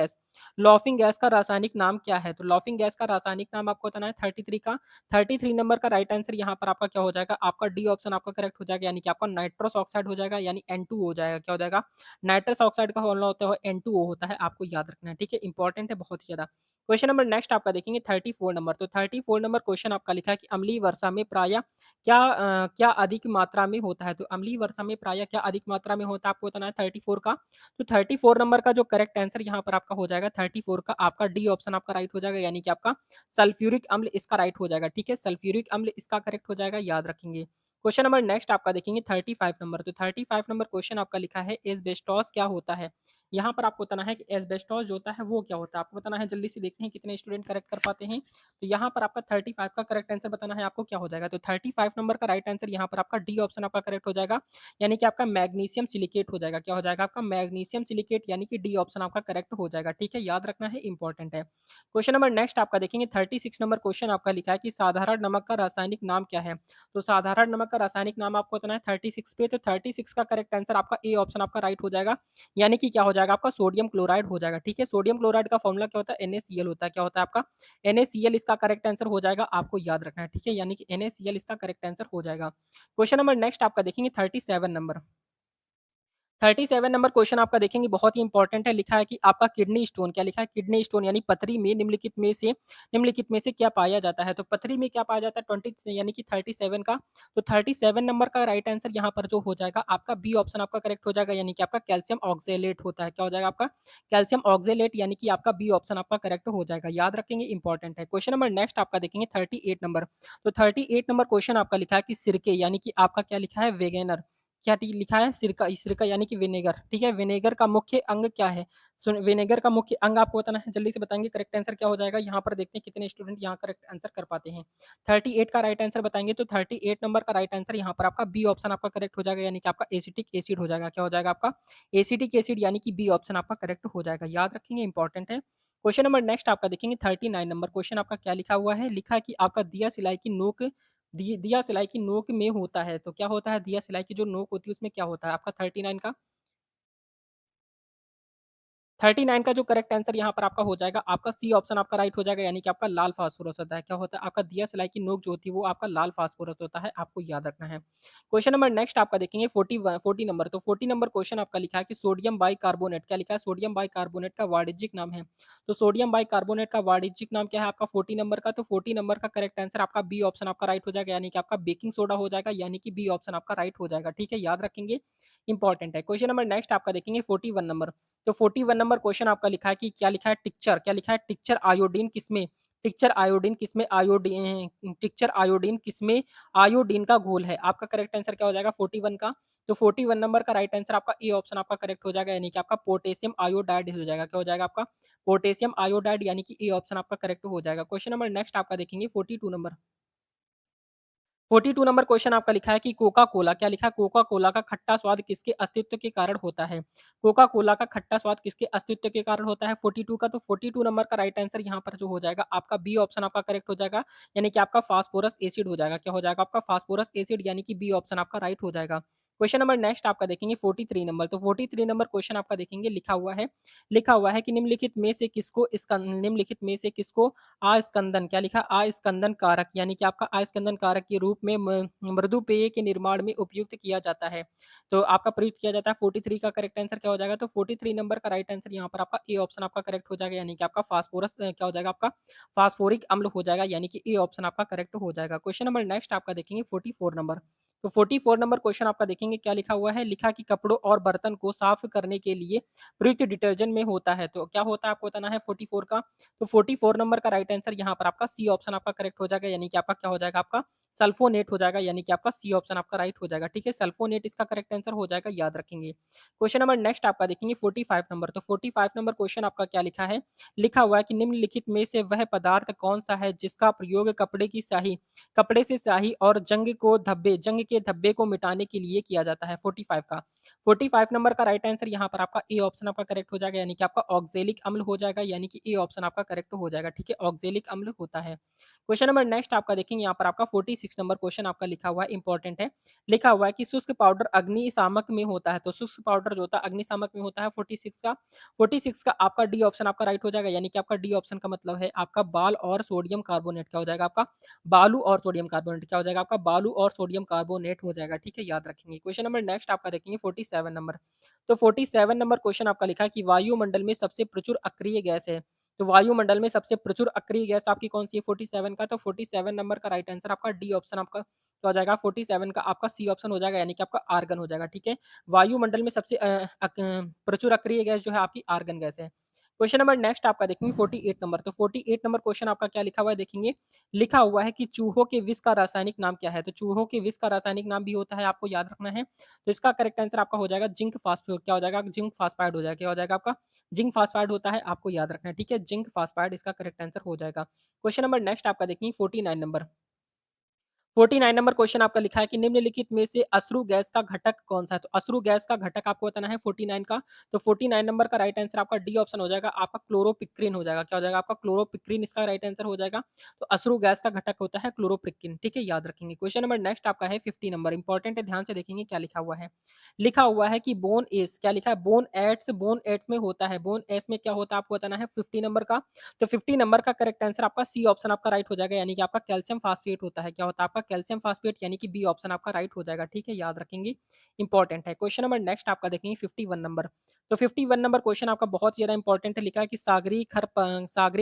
गैस का रासायनिक नाम क्या है? तो लॉफिंग गैस का रासायनिक नाम आपको बताना है 33 का। 33 नंबर का राइट आंसर यहाँ पर आपका क्या हो जाएगा? आपका डी ऑप्शन आपका करेक्ट हो जाएगा, यानी कि आपका नाइट्रस ऑक्साइड हो जाएगा, यानी N2 हो जाएगा। क्या हो जाएगा? नाइट्रस ऑक्साइड का फॉर्मूला होता है N2O होता है, आपको याद रखना है, ठीक है? इंपॉर्टेंट है बहुत ही ज़्यादा। क्वेश्चन नंबर नेक्स्ट आपका देखेंगे 34 नंबर। तो 34 नंबर क्वेश्चन आपका लिखा है कि अम्लीय वर्षा में प्रायः क्या अधिक मात्रा में होता है? तो अम्लीय वर्षा में प्रायः क्या अधिक मात्रा में होता है, आपको बताना है 34 का। तो 34 नंबर का जो करेक्ट आंसर यहाँ पर आपका हो जाएगा 34 का, आपका डी ऑप्शन आपका राइट हो जाएगा, यानी कि आपका सल्फ्यूरिक अम्ल इसका राइट हो जाएगा, ठीक है? सल्फ्यूरिक अम्ल इसका करेक्ट हो जाएगा, याद रखेंगे। क्वेश्चन नंबर नेक्स्ट आपका देखेंगे 35 नंबर। तो 35 नंबर क्वेश्चन आपका लिखा है एस्बेस्टोस क्या होता है? यहाँ पर आपको बताना है कि एस्बेस्टोस जो होता है वो क्या होता है, आपको बताना है। जल्दी से देखते हैं कितने स्टूडेंट करेक्ट कर पाते हैं। तो यहाँ पर आपका 35 का करेक्ट आंसर बताना है आपको क्या हो जाएगा। तो 35 नंबर का राइट आंसर यहाँ पर आपका डी ऑप्शन आपका करेक्ट हो जाएगा, यानी कि आपका मैग्नीशियम सिलिकेट हो जाएगा। क्या हो जाएगा? आपका मैग्नीशियम सिलिकेट, यानी कि डी ऑप्शन आपका करेक्ट हो जाएगा, ठीक है? याद रखना है, इंपॉर्टेंट है। क्वेश्चन नंबर नेक्स्ट आपका देखेंगे 36 नंबर क्वेश्चन आपका लिखा है कि साधारण नमक का रासायनिक नाम क्या है? तो साधारण नमक का रासायनिक नाम आपको बताना है 36 पे। तो 36 का करेक्ट आंसर आपका ए ऑप्शन आपका राइट हो जाएगा, यानी कि क्या हो जाएगा? आपका सोडियम क्लोराइड हो जाएगा, ठीक है? सोडियम क्लोराइड का फॉर्मूला क्या होता है? NaCl होता है। क्या होता है आपका? NaCl इसका करेक्ट आंसर हो जाएगा, आपको याद रखना है, ठीक है? यानी कि NaCl इसका करेक्ट आंसर हो जाएगा। क्वेश्चन नंबर नेक्स्ट आपका देखेंगे 37 नंबर। 37 नंबर क्वेश्चन आपका देखेंगे बहुत ही इंपॉर्टेंट है। लिखा है कि आपका किडनी स्टोन, क्या लिखा है? किडनी स्टोन यानी पथरी में निम्नलिखित में से क्या पाया जाता है? तो पथरी में क्या पाया जाता है 20 यानी कि 37 का। तो 37 नंबर का राइट आंसर यहाँ पर जो हो जाएगा आपका बी ऑप्शन आपका करेक्ट हो जाएगा, यानी कि आपका कैल्शियम ऑक्जेलेट होता है। क्या हो जाएगा? आपका कैल्शियम ऑक्जेलेट, यानी कि आपका बी ऑप्शन आपका करेक्ट हो जाएगा, याद रखेंगे, इंपॉर्टेंट है। क्वेश्चन नंबर नेक्स्ट आपका देखेंगे 38 नंबर। तो 38 नंबर क्वेश्चन आपका लिखा है कि सिरके, यानी कि आपका क्या लिखा है? वेगेनर। क्या लिखा है? सिरका, सिरका यानी कि विनेगर, ठीक है? विनेगर का मुख्य अंग क्या है? विनेगर का मुख्य अंग आपको बताना है, जल्दी से बताएंगे करेक्ट आंसर क्या हो जाएगा। यहाँ पर देखते हैं कितने स्टूडेंट यहाँ करेक्ट आंसर कर पाते हैं। 38 का राइट आंसर बताएंगे। तो 38 नंबर का राइट आंसर यहाँ पर आपका बी ऑप्शन आपका करेक्ट हो जाएगा, यानी कि आपका एसिटिक एसिड हो जाएगा। क्या हो जाएगा? आपका एसिटिक एसिड, यानी कि बी ऑप्शन आपका करेक्ट हो जाएगा, याद रखेंगे, इंपॉर्टेंट है। क्वेश्चन नंबर नेक्स्ट आपका देखेंगे 39 नंबर क्वेश्चन आपका क्या लिखा हुआ है? लिखा है कि आपका दिया सिलाई की नोक में होता है। तो क्या होता है? दिया सिलाई की जो नोक होती है उसमें क्या होता है? आपका 39 का 39 का जो करेक्ट आंसर यहाँ पर आपका हो जाएगा, आपका सी ऑप्शन आपका राइट हो जाएगा, यानी कि आपका लाल फास्फोरस होता है। क्या होता है? आपका दिया सलाई की नोक जो होती है वो आपका लाल फास्फोरस होता है, आपको याद रखना है। क्वेश्चन नंबर नेक्स्ट आपका देखेंगे 40 नंबर। तो 40 नंबर क्वेश्चन आपका लिखा है कि सोडियम बाइकार्बोनेट, क्या लिखा है? सोडियम बाइकार्बोनेट का वाणिज्यिक नाम है। तो सोडियम बाइकार्बोनेट का वाणिज्यिक नाम क्या है आपका 40 नंबर का? तो 40 नंबर का करेक्ट आंसर आपका बी ऑप्शन आपका राइट हो जाएगा, यानी कि आपका बेकिंग सोडा हो जाएगा, यानी कि बी ऑप्शन आपका राइट हो जाएगा, ठीक है? याद रखेंगे, इंपॉर्टेंट है। क्वेश्चन नंबर नेक्स्ट आपका देखेंगे 41 नंबर। तो 41 नंबर क्वेश्चन आपका लिखा है कि क्या लिखा है? टिक्चर, क्या लिखा है? टिक्चर आयोडीन किसमें? टिक्चर आयोडीन किसमें? टिक्चर आयोडीन किसमें आयोडीन का घोल है? आपका करेक्ट आंसर क्या हो जाएगा 41 का? तो 41 नंबर का राइट आंसर आपका ए ऑप्शन आपका करेक्ट हो जाएगा, यानी कि आपका पोटेशियम आयोडाइड हो जाएगा। क्या हो जाएगा? आपका पोटेशियम आयोडाइड, यानी कि ए ऑप्शन आपका करेक्ट हो जाएगा। क्वेश्चन नंबर नेक्स्ट आपका देखेंगे 42 नंबर। 42 नंबर क्वेश्चन आपका लिखा है कि कोका कोला, क्या लिखा है? कोका कोला का खट्टा स्वाद किसके अस्तित्व के कारण होता है? कोका कोला का खट्टा स्वाद किसके अस्तित्व के कारण होता है 42 का? तो 42 नंबर का राइट आंसर यहाँ पर जो हो जाएगा आपका बी ऑप्शन आपका करेक्ट हो जाएगा, यानी कि आपका फास्फोरस एसिड हो जाएगा। क्या हो जाएगा? आपका फास्फोरस एसिड, यानी कि बी ऑप्शन आपका राइट हो जाएगा। क्वेश्चन नंबर नेक्स्ट आपका देखेंगे 43 नंबर। तो 43 नंबर क्वेश्चन आपका देखेंगे लिखा हुआ है कि निम्नलिखित में से किसको आस्कंदन, क्या लिखा? आस्कंदन कारक, यानी कि आपका आस्कंदन कारक के रूप में मृदु पेय के निर्माण में उपयुक्त किया जाता है। तो आपका प्रयुक्त किया जाता है 43 का करेक्ट आंसर क्या हो जाएगा? तो 43 नंबर का राइट आंसर यहाँ पर आपका ए ऑप्शन आपका करेक्ट हो जाएगा, यानी कि आपका फास्फोरस क्या हो जाएगा? आपका फास्फोरिक अम्ल हो जाएगा, यानी कि ए ऑप्शन आपका करेक्ट हो जाएगा। क्वेश्चन नंबर नेक्स्ट आपका देखेंगे 44 नंबर। तो 44 नंबर क्वेश्चन आपका देखेंगे क्या लिखा हुआ है? लिखा कि कपड़ों और बर्तन को साफ करने के लिए प्रयुक्त डिटर्जेंट में होता है। तो क्या होता है आपको बताना है 44 का। तो 44 नंबर का राइट आंसर यहाँ पर आपका सी ऑप्शन आपका करेक्ट हो जाएगा, यानी कि आपका क्या हो जाएगा? आपका सल्फोनेट हो जाएगा, यानी कि आपका सी ऑप्शन आपका राइट हो जाएगा, ठीक है? सल्फोनेट इसका करेक्ट आंसर हो जाएगा, याद रखेंगे। क्वेश्चन नंबर नेक्स्ट आपका देखेंगे 45 नंबर। तो 45 नंबर क्वेश्चन आपका क्या लिखा है? लिखा हुआ है कि निम्नलिखित में से वह पदार्थ कौन सा है जिसका प्रयोग कपड़े से स्याही और जंग के धब्बे को मिटाने के लिए किया जाता है 45 का। 45 नंबर का राइट आंसर यहाँ पर आपका ए ऑप्शन आपका करेक्ट हो जाएगा, यानी कि आपका ऑक्जेलिक अम्ल हो जाएगा, यानी कि ए ऑप्शन आपका करेक्ट हो जाएगा। ठीक है, ऑक्जेलिक अम्ल होता है। क्वेश्चन नंबर नेक्स्ट आपका देखेंगे, यहाँ पर आपका 46 नंबर क्वेश्चन आपका लिखा हुआ है, इंपॉर्टेंट है। लिखा हुआ है कि शुष्क पाउडर अग्निशामक में होता है, तो शुष्क पाउडर जो होता है अग्निशामक में होता है। 46 का आपका डी ऑप्शन आपका राइट हो जाएगा, यानी कि आपका डी ऑप्शन का मतलब है आपका बाल और सोडियम कार्बोनेट क्या हो जाएगा, आपका बालू और सोडियम कार्बोनेट क्या हो जाएगा, आपका बालू और सोडियम कार्बोनेट हो जाएगा। ठीक है, याद रखेंगे। क्वेश्चन नंबर नेक्स्ट आपका देखेंगे 47 नंबर। तो 47 नंबर क्वेश्चन आपका लिखा है कि वायुमंडल में सबसे प्रचुर अक्रिय गैस है। तो वायुमंडल में सबसे प्रचुर अक्रिय गैस आपकी कौन सी है 47 का? तो 47 नंबर का राइट आंसर आपका डी ऑप्शन आपका क्या हो जाएगा, 47 का आपका सी ऑप्शन हो जाएगा, यानी कि आपका आर्गन हो जाएगा। ठीक है, वायुमंडल में सबसे प्रचुर अक्रिय गैस जो है आपकी आर्गन गैस है। क्वेश्चन नंबर नेक्स्ट आपका देखेंगे 48 नंबर। तो 48 नंबर क्वेश्चन आपका क्या लिखा हुआ है देखेंगे, लिखा हुआ है कि चूहों के विष का रासायनिक नाम क्या है? तो चूहों के विष का रासायनिक नाम भी होता है, आपको याद रखना है। तो इसका करेक्ट आंसर आपका हो जाएगा जिंक फास्फेट, क्या हो जाएगा, जिंक फास्फाइड हो जाएगा, क्या हो जाएगा आपका जिंक फास्फाइड होता है, आपको याद रखना है। ठीक है, जिंक फास्फाइड इसका करेक्ट आंसर हो जाएगा। क्वेश्चन नंबर नेक्स्ट आपका देखेंगे 49 नंबर। 49 नंबर क्वेश्चन आपका लिखा है कि निम्नलिखित में से अश्रु गैस का घटक कौन सा है? तो अश्रु गैस का घटक आपको बताना है 49 का। तो 49 नंबर का राइट आंसर आपका डी ऑप्शन हो जाएगा, आपका क्लोरोपिक्रिन हो जाएगा, क्या हो जाएगा आपका क्लोरोपिक्रिन इसका राइट आंसर हो जाएगा। तो अश्रु गैस का घटक होता है क्लोरोपिक्रिन। ठीक है, याद रखेंगे। क्वेश्चन नंबर नेक्स्ट आपका है 50 नंबर, इंपॉर्टेंट है, ध्यान से देखेंगे क्या लिखा हुआ है। लिखा हुआ है कि बोन एस क्या लिखा है, बोन एड्स में होता है, बोन एस में क्या होता है आपको बताना है 50 नंबर का। तो 50 नंबर का करेक्ट आंसर आपका सी ऑप्शन आपका राइट हो जाएगा, यानी कि आपका कैल्शियम फास्फेट होता है, क्या होता है आपका कैल्शियम फास्फेट, यानी कि बी ऑप्शन आपका राइट हो जाएगा। ठीक है, याद रखेंगे, इंपॉर्टेंट है। क्वेश्चन नंबर नेक्स्ट आपका देखेंगे 51 नंबर। तो 51 नंबर क्वेश्चन आपका बहुत ज्यादा इंपॉर्टेंट है, लिखा है कि सागरी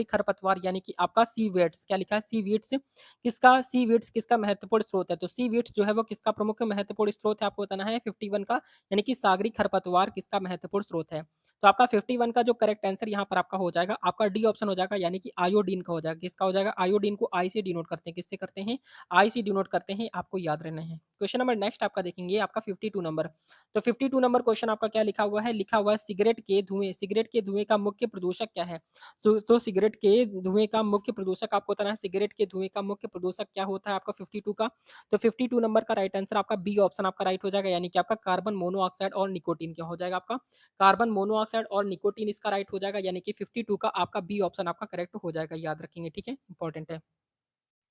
खरपतवार यानी कि आपका सीवीड्स क्या लिखा है, सीवीड्स किसका महत्वपूर्ण स्रोत है? तो सीवीड्स जो है वो किसका प्रमुख महत्वपूर्ण स्रोत है, आपको बताना है 51 का, यानी कि सागरी खरपतवार किसका महत्वपूर्ण स्रोत है। तो आपका 51 का जो करेक्ट आंसर यहाँ पर आपका हो जाएगा, आपका डी ऑप्शन हो जाएगा, यानी कि आयोडीन का हो जाएगा। किसका हो जाएगा, आयोडीन को आई से डिनोट करते हैं, किससे करते हैं, आई से डिनोट करते हैं, आपको याद रहना है। क्वेश्चन नंबर नेक्स्ट आपका देखेंगे आपका 52 नंबर। तो 52 नंबर क्वेश्चन आपका क्या लिखा हुआ है, लिखा हुआ है सिगरेट के धुएं का मुख्य प्रदूषक क्या है? तो सिगरेट के धुएं का मुख्य प्रदूषक आपको बताना है, सिगरेट के धुएं का मुख्य प्रदूषक क्या होता है आपका 52 का। तो 52 नंबर का राइट आंसर आपका बी ऑप्शन आपका राइट हो जाएगा, यानी कि आपका कार्बन मोनोऑक्साइड और निकोटीन क्या हो जाएगा, आपका कार्बन मोनोऑक्साइड और निकोटीन इसका राइट हो जाएगा, यानी कि 52 का आपका बी ऑप्शन आपका करेक्ट हो जाएगा, याद रखेंगे। ठीक है, इंपॉर्टेंट है।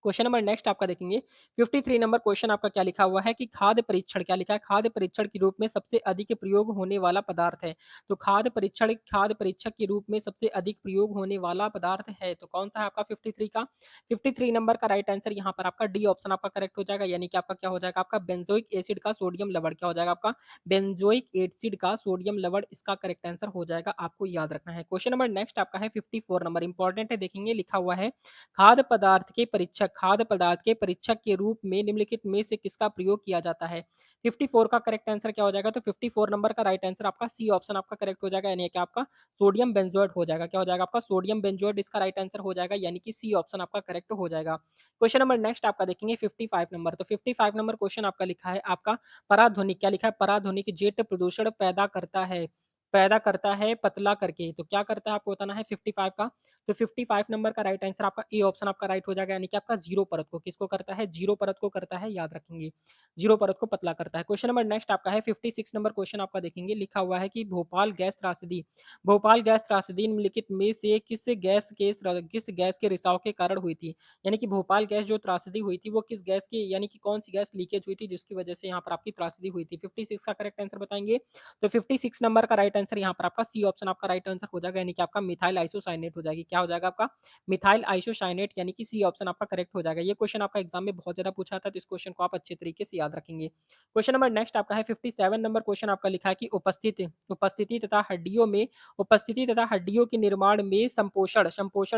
क्वेश्चन नंबर नेक्स्ट आपका देखेंगे 53 नंबर क्वेश्चन आपका क्या लिखा हुआ है कि खाद्य परीक्षण क्या लिखा है, खाद्य परीक्षण के रूप में सबसे अधिक प्रयोग होने वाला पदार्थ है। तो खाद्य परीक्षक के रूप में सबसे अधिक प्रयोग होने वाला पदार्थ है, तो कौन सा है आपका 53 का? 53 नंबर का राइट आंसर यहाँ पर आपका डी ऑप्शन आपका करेक्ट हो जाएगा, यानी कि आपका क्या हो जाएगा, आपका बेंजोइक एसिड का सोडियम लवण क्या हो जाएगा, आपका बेंजोइक एसिड का सोडियम लवण इसका करेक्ट आंसर हो जाएगा, आपको याद रखना है। क्वेश्चन नंबर नेक्स्ट आपका है 54 नंबर, इंपॉर्टेंट है, देखेंगे लिखा हुआ है खाद्य पदार्थ के परीक्षक के रूप में निम्नलिखित में से किसका प्रयोग किया जाता है? 54 का करेक्ट आंसर क्या हो जाएगा? तो 54 नंबर का राइट आंसर आपका सी ऑप्शन आपका करेक्ट हो जाएगा, यानी कि आपका सोडियम बेंजोएट हो जाएगा, क्या हो जाएगा आपका सोडियम बेंजोएट इसका राइट आंसर हो जाएगा, यानी कि सी ऑप्शन आपका करेक्ट हो जाएगा। क्वेश्चन नंबर नेक्स्ट आपका देखेंगे 55 नंबर। तो 55 नंबर क्वेश्चन आपका लिखा है आपका पराध्वनिक क्या लिखा है, पराध्वनिक जेट प्रदूषण पैदा करता है पतला करके, तो क्या करता है आपको बताना है 55 का। तो 55 नंबर का राइट आंसर आपका ए ऑप्शन आपका राइट हो जाएगा, यानी कि आपका जीरो परत को किसको करता है, जीरो परत को करता है, याद रखेंगे, जीरो परत को पतला करता है। क्वेश्चन नंबर नेक्स्ट आपका है 56 नंबर क्वेश्चन आपका देखेंगे, लिखा हुआ है कि भोपाल गैस त्रासदी निम्नलिखित में से किस गैस के रिसाव के कारण हुई थी? यानी कि भोपाल गैस जो त्रासदी हुई थी वो किस गैस की, यानी कि कौन सी गैस लीकेज हुई थी जिसकी वजह से यहाँ पर आपकी त्रासदी हुई थी? 56 का करेक्ट आंसर बताएंगे। तो 56 नंबर का राइट आंसर यहाँ पर आपका सी ऑप्शन आपका राइट आंसर हो जाएगा, यानी कि आपका मिथाइल आइसोसाइनेट हो जाएगी, क्या हो जाएगा आपका मिथाइल आइसोसाइनेट, यानी कि सी ऑप्शन आपका करेक्ट हो जाएगा। ये क्वेश्चन आपका एग्जाम में बहुत ज्यादा पूछा था, तो इस क्वेश्चन को आप अच्छे तरीके से याद रखेंगे। क्वेश्चन नंबर नेक्स्ट आपका है 57 नंबर क्वेश्चन आपका लिखा है कि उपस्थिति तथा हड्डियों के निर्माण में संपोषण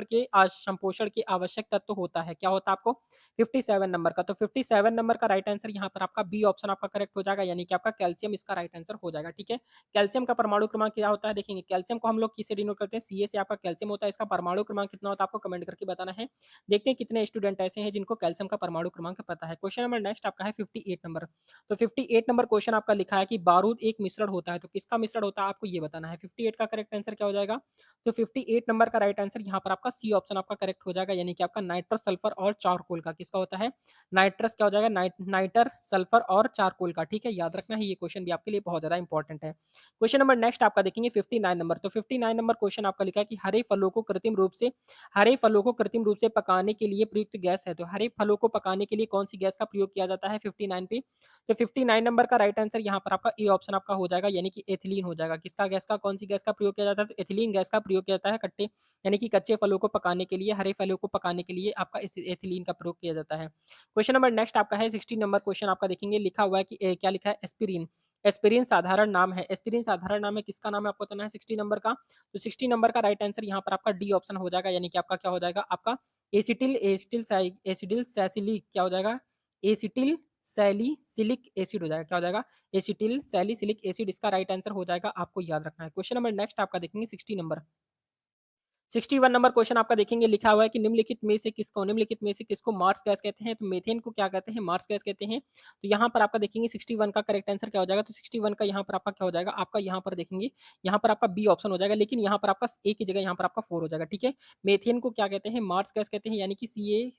के आवश्यक तत्व होता है, क्या होता है आपको 57 नंबर का। तो 57 नंबर का राइट आंसर यहाँ पर आपका बी ऑप्शन आपका करेक्ट हो जाएगा, यानी कि आपका कैल्शियम इसका राइट आंसर हो जाएगा। ठीक है, कैल्शियम का परमाणु क्रमांक क्या होता है देखेंगे, कैल्शियम को हम लोग किससे डिनोट करते हैं, Ca से आपका कैल्शियम होता है, इसका परमाणु क्रमांक कितना होता है आपको कमेंट करके बताना है। देखते हैं कितने स्टूडेंट ऐसे हैं जिनको कैल्शियम का परमाणु क्रमांक पता है। क्वेश्चन नंबर नेक्स्ट आपका है 58 नंबर। तो 58 नंबर क्वेश्चन आपका लिखा है कि बारूद एक मिश्रण होता है, तो किसका मिश्रण होता है आपको ये बताना है। 58 का करेक्ट आंसर क्या हो जाएगा, तो 58 नंबर का राइट आंसर यहाँ पर आपका सी ऑप्शन आपका करेक्ट हो जाएगा, यानी कि आपका नाइट्रस सल्फर और चारकोल का किसका होता है, नाइट्रस क्या हो जाएगा, नाइटर सल्फर और चारकोल का। ठीक है, याद रखना है, ये क्वेश्चन भी आपके लिए बहुत ज्यादा इंपॉर्टेंट है। क्वेश्चन नंबर नेक्स्ट आपका देखेंगे 59 नंबर। तो 59 नंबर क्वेश्चन आपका लिखा है कि हरे फलों को कृत्रिम रूप से पकाने के लिए प्रयुक्त गैस है, तो हरे फलों को पकाने के लिए कौन सी गैस का प्रयोग किया जाता है 59 पे, तो 59 नंबर का राइट आंसर यहाँ पर आपका ए ऑप्शन आपका हो जाएगा, यानी कि एथिलीन हो जाएगा। किसका गैस का, कौन सी गैस का प्रयोग किया जाता है, तो एथिलीन गैस का प्रयोग किया जाता है कट्टे यानी कि कच्चे फलों को पकाने के लिए, हरे फलों को पकाने के लिए आपका इस एथिलीन का प्रयोग किया जाता है। क्वेश्चन नंबर नेक्स्ट आपका है 60 नंबर क्वेश्चन आपका देखेंगे, लिखा हुआ है कि क्या लिखा है, एस्पिरिन। एस्पिरिन साधारण नाम है, एस्पिरिन साधारण नाम है, किसका नाम है आपको बताना है 60 नंबर का, तो 60 नंबर का राइट आंसर यहाँ पर आपका डी ऑप्शन हो जाएगा, यानी कि आपका क्या हो जाएगा, आपका एसिटिल एसिटिल एसिडिल सैसिलिक क्या हो जाएगा, एसिटिल सैलिसिलिक एसिड हो जाएगा, क्या हो जाएगा, एसिटिल सैलिसिलिक एसिड इसका राइट आंसर हो जाएगा, आपको याद रखना है। क्वेश्चन नंबर नेक्स्ट आपका देखेंगे 60 नंबर। 61 नंबर क्वेश्चन आपका देखेंगे, लिखा हुआ है कि निम्नलिखित में से किसको मार्स गैस कहते हैं, तो मीथेन को क्या कहते हैं, मार्स गैस कहते हैं। तो यहाँ पर आपका देखेंगे 61 का करेक्ट आंसर क्या हो जाएगा, तो 61 का यहाँ पर आपका क्या हो जाएगा, आपका यहाँ पर देखेंगे, यहाँ पर आपका बी ऑप्शन हो जाएगा, लेकिन यहाँ पर आपका एक की जगह यहाँ पर आपका 4 हो जाएगा। ठीक है, मीथेन को क्या कहते हैं, मार्स गैस कहते हैं, यानी कि सी ए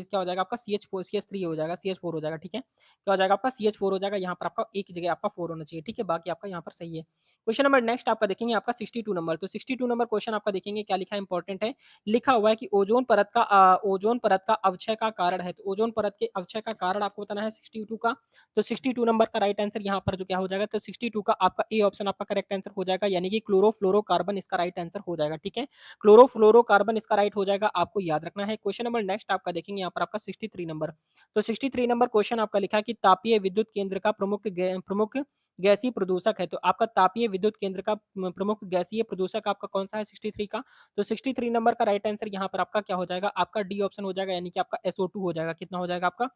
क्या हो जाएगा आपका CH3 हो जाएगा, CH4 हो जाएगा। ठीक है, क्या हो जाएगा आपका CH4 हो जाएगा, यहाँ पर आपका एक की जगह आपका 4 होना चाहिए। ठीक है, बाकी आपका यहाँ पर सही है। क्वेश्चन नंबर नेक्स्ट आपका देखेंगे आपका 62 नंबर। तो 62 नंबर क्वेश्चन आपका देखेंगे क्या लिखा है, इंपॉर्टेंट है। लिखा हुआ है कि ओजोन परत का अवक्षय का कारण है, तो ओजोन परत के अवक्षय का कारण आपको बताना है 62 का। तो 62 नंबर का राइट आंसर यहाँ पर जो क्या हो जाएगा, तो 62 का आपका ए ऑप्शन आपका करेक्ट आंसर हो जाएगा, यानी कि क्लोरोफ्लोरोकार्बन इसका राइट आंसर हो जाएगा। ठीक है, क्लोरोफ्लोरोकार्बन इसका राइट हो जाएगा, आपको याद रखना है। क्वेश्चन नंबर नेक्स्ट आपका देखेंगे यहाँ पर आपका 63 नंबर। तो 63 नंबर क्वेश्चन आपका लिखा है कि तापीय विद्युत केंद्र का प्रमुख गैसीय प्रदूषक है, तो आपका तापीय विद्युत केंद्र का प्रमुख गैसीय प्रदूषक आपका कौन सा है 63 का, तो 63 नंबर का राइट आंसर यहाँ पर आपका क्या हो जाएगा, आपका डी ऑप्शन हो जाएगा, यानी कि आपका SO2 हो जाएगा। कितना हो जाएगा आपका,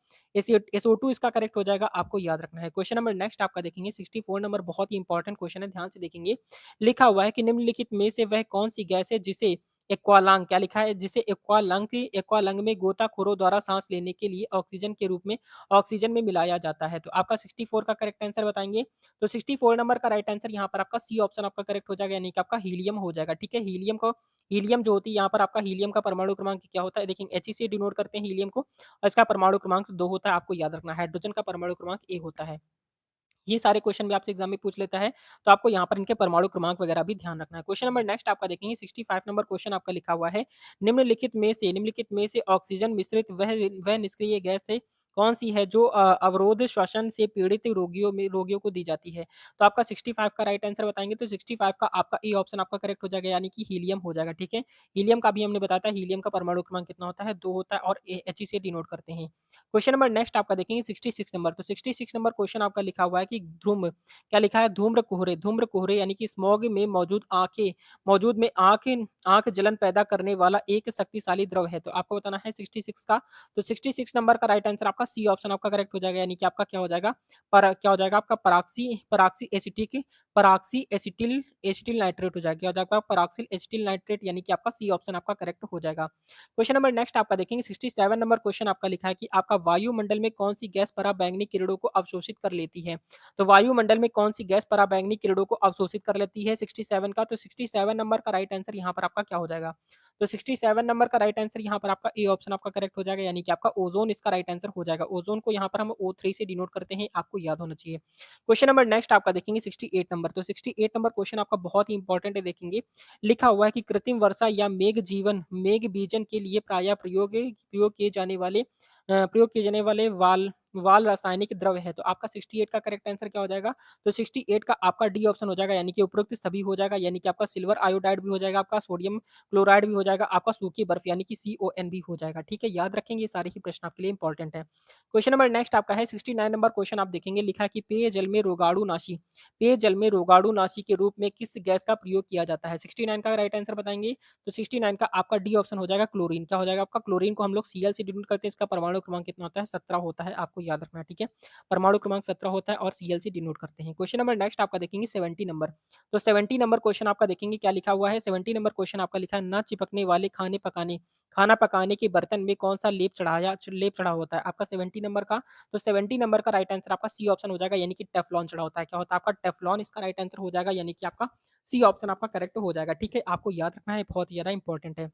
SO2 इसका करेक्ट हो जाएगा, आपको याद रखना है। क्वेश्चन नंबर नेक्स्ट आपका देखेंगे 64 नंबर, बहुत ही इंपॉर्टेंट क्वेश्चन है, ध्यान से देखेंगे। लिखा हुआ है कि निम्नलिखित में से वह कौन सी गैस है जिसे एक्वालांग क्या लिखा है, जिसे एक्वालंग में गोताखोरों द्वारा सांस लेने के लिए ऑक्सीजन में मिलाया जाता है, तो आपका 64 का करेक्ट आंसर बताएंगे। तो 64 नंबर का राइट आंसर यहाँ पर आपका सी ऑप्शन आपका करेक्ट हो जाएगा, यानी कि आपका हीलियम हो जाएगा। ठीक है, हीलियम जो होती है यहाँ पर आपका हीलियम का परमाणु क्रमांक क्या होता है, देखिए He से डिनोट करते हैं हीलियम को, और इसका परमाणु क्रमांक 2 होता है, आपको याद रखना है। हाइड्रोजन का परमाणु क्रमांक 1 होता है। ये सारे क्वेश्चन भी आपसे एग्जाम में पूछ लेता है, तो आपको यहाँ पर इनके परमाणु क्रमांक वगैरह भी ध्यान रखना है। क्वेश्चन नंबर नेक्स्ट आपका देखेंगे 65 नंबर क्वेश्चन आपका लिखा हुआ है, निम्नलिखित में से ऑक्सीजन मिश्रित वह निष्क्रिय गैस है कौन सी है जो अवरोध श्वसन से पीड़ित रोगियों को दी जाती है, तो आपका 65 का राइट आंसर बताएंगे, तो 65 का आपका ए ऑप्शन आपका करेक्ट हो जाएगा, यानी कि हीलियम हो जाएगा। ठीक है, हीलियम का भी हमने बताया था, हीलियम का परमाणु क्रमांक कितना होता है, 2 होता है, और He से डिनोट करते हैं। क्वेश्चन नंबर नेक्स्ट आपका देखेंगे 66 नंबर। तो 66 नंबर क्वेश्चन आपका लिखा हुआ है कि क्या लिखा है, धूम्र कोहरे यानी कि स्मॉग में मौजूद में आंख जलन पैदा करने वाला एक शक्तिशाली द्रव है, तो आपको बताना है 66 का। तो 66 नंबर का राइट आंसर आपका सी ऑप्शन आपका करेक्ट हो जाएगा, यानी कि आपका क्या हो जाएगा, पर क्या हो जाएगा आपका पराक्सी एसिटिल एसिटिल नाइट्रेट हो जाएगा, क्या हो जाएगा पराक्सिल एसिटिल नाइट्रेट, यानी कि आपका सी ऑप्शन आपका करेक्ट हो जाएगा। क्वेश्चन नंबर नेक्स्ट आपका देखेंगे 67 नंबर क्वेश्चन आपका लिखा है कि आपका वायुमंडल में कौन सी गैस पराबैंगनी किरणों को अवशोषित कर लेती है, तो वायुमंडल में कौन सी गैस पराबैंगनी किरणों को अवशोषित कर लेती है 67 का, तो 67 नंबर का राइट आंसर यहाँ पर आपका क्या हो जाएगा, तो 67 नंबर का राइट आंसर यहाँ पर आपका ए ऑप्शन आपका करेक्ट हो जाएगा, यानी कि आपका ओजोन इसका राइट आंसर हो जाएगा। ओजोन को यहाँ पर हम O3 से डिनोट करते हैं, आपको याद होना चाहिए। क्वेश्चन नंबर नेक्स्ट आपका देखेंगे 68 नंबर। तो 68 नंबर क्वेश्चन आपका बहुत ही इंपॉर्टेंट है, देखेंगे। लिखा हुआ है कि कृत्रिम वर्षा या मेघ बीजन के लिए प्रायः प्रयोग किए जाने वाले वाल रासायनिक द्रव्य है, तो आपका 68 का करेक्ट आंसर क्या हो जाएगा, तो 68 का आपका डी ऑप्शन हो जाएगा, यानी कि उपरोक्त सभी हो जाएगा, यानी कि आपका सिल्वर आयोडाइड भी हो जाएगा, आपका सोडियम क्लोराइड भी हो जाएगा, आपका सूखी बर्फ यानी कि CON भी हो जाएगा। ठीक है, याद रखेंगे, ये सारे ही प्रश्न आपके लिए इंपॉर्टेंट है। क्वेश्चन नंबर नेक्स्ट आपका है 69 नंबर क्वेश्चन आप देखेंगे, लिखा है कि पेयजल में रोगाणुनाशी के रूप में किस गैस का प्रयोग किया जाता है, 69 का राइट आंसर बताएंगे, तो 69 का आपका डी ऑप्शन हो जाएगा क्लोरीन, क्या हो जाएगा आपका क्लोरीन को हम लोग Cl से डिनोट करते हैं, इसका परमाणु क्रमांक कितना होता है 17 होता है, आपको याद रखना है, ठीक है? परमाणु क्रमांक 17 होता है और सीएल से डिनोट करते हैं। क्वेश्चन नंबर नेक्स्ट आपका देखेंगे 70 नंबर। तो 70 नंबर क्वेश्चन आपका देखेंगे क्या लिखा हुआ है? 70 नंबर क्वेश्चन आपका लिखा है, ना चिपकने वाले खाना पकाने के बर्तन में कौन-सा लेप चढ़ा होता है? आपका 70 नंबर का, तो 70 नंबर का राइट आंसर आपका सी ऑप्शन हो जाएगा, यानी कि टेफ्लॉन चढ़ा होता है। क्या होता है आपका? टेफ्लॉन इसका राइट आंसर हो जाएगा, यानी कि आपका सी ऑप्शन आपका करेक्ट हो जाएगा, ठीक है? आपको याद रखना है, बहुत ही ज़्यादा इंपॉर्टेंट है।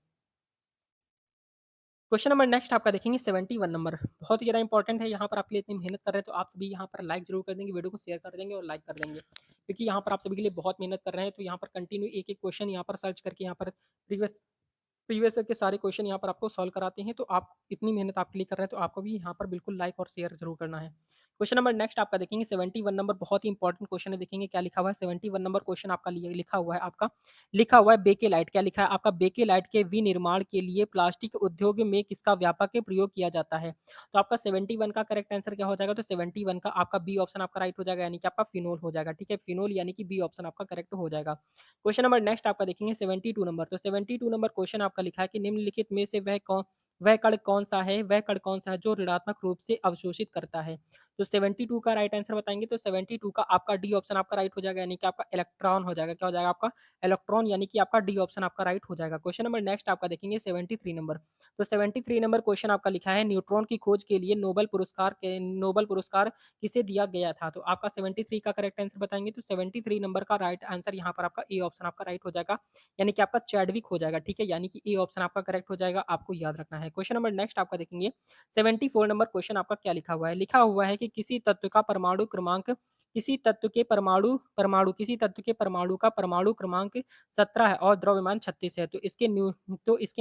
क्वेश्चन नंबर नेक्स्ट आपका देखेंगे 71 नंबर, बहुत ही ज़्यादा इंपॉर्टेंट है। यहाँ पर आपके लिए इतनी मेहनत कर रहे हैं, तो आप सभी यहाँ पर लाइक ज़रूर कर देंगे, वीडियो को शेयर कर देंगे और लाइक कर देंगे। क्योंकि यहाँ पर आप सभी के लिए बहुत मेहनत कर रहे हैं, तो यहाँ पर कंटिन्यू एक-एक क्वेश्चन यहाँ पर सर्च करके यहाँ पर प्रीवियस ईयर के सारे क्वेश्चन यहाँ पर आपको सॉल्व कराते हैं, तो आप इतनी मेहनत आपके लिए कर रहे हैं, तो आपको भी यहाँ पर बिल्कुल लाइक और शेयर ज़रूर करना है। क्वेश्चन नंबर नेक्स्ट आपका देखेंगे 71 नंबर, बहुत ही इंपॉर्टेंट क्वेश्चन है, देखेंगे क्या लिखा हुआ है। 71 नंबर क्वेश्चन आपका लिए लिखा हुआ है बेकेलाइट, क्या लिखा है आपका? बेकेलाइट के विनिर्माण के लिए प्लास्टिक उद्योग में किसका व्यापक प्रयोग किया जाता है? तो आपका 71 का करेक्ट आंसर क्या हो जाएगा? तो 71 का आपका बी ऑप्शन आपका राइट हो जाएगा, यानी कि आपका फिनोल हो जाएगा, ठीक है? फिनोल यानी कि बी ऑप्शन आपका करेक्ट हो जाएगा। क्वेश्चन नंबर नेक्स्ट आपका देखेंगे 72 नंबर। तो 72 नंबर क्वेश्चन आपका लिखा है कि निम्नलिखित में से वह कण कौन सा है, जो ऋणात्मक रूप से अवशोषित करता है? तो 72 का राइट आंसर बताएंगे, तो 72 का आपका डी ऑप्शन आपका राइट हो जाएगा, यानी कि आपका इलेक्ट्रॉन हो जाएगा। क्या हो जाएगा आपका? इलेक्ट्रॉन, यानी कि आपका डी ऑप्शन आपका राइट हो जाएगा। क्वेश्चन नंबर नेक्स्ट आपका देखेंगे 73 नंबर। तो 73 नंबर क्वेश्चन आपका लिखा है, न्यूट्रॉन की खोज के लिए नोबेल पुरस्कार किसे दिया गया था? तो आपका 73 का करेक्ट आंसर बताएंगे, तो 73 नंबर का राइट आंसर यहाँ पर आपका ए ऑप्शन आपका राइट हो जाएगा, यानी कि आपका चैडविक हो जाएगा, ठीक है? यानी कि ए ऑप्शन आपका करेक्ट हो जाएगा, आपको याद रखना है। क्वेश्चन नंबर नेक्स्ट आपका देखेंगे 74 नंबर क्वेश्चन आपका क्या लिखा हुआ है कि किसी तत्व के परमाणु का परमाणु क्रमांक 17 है और द्रव्यमान 36 है, तो इसके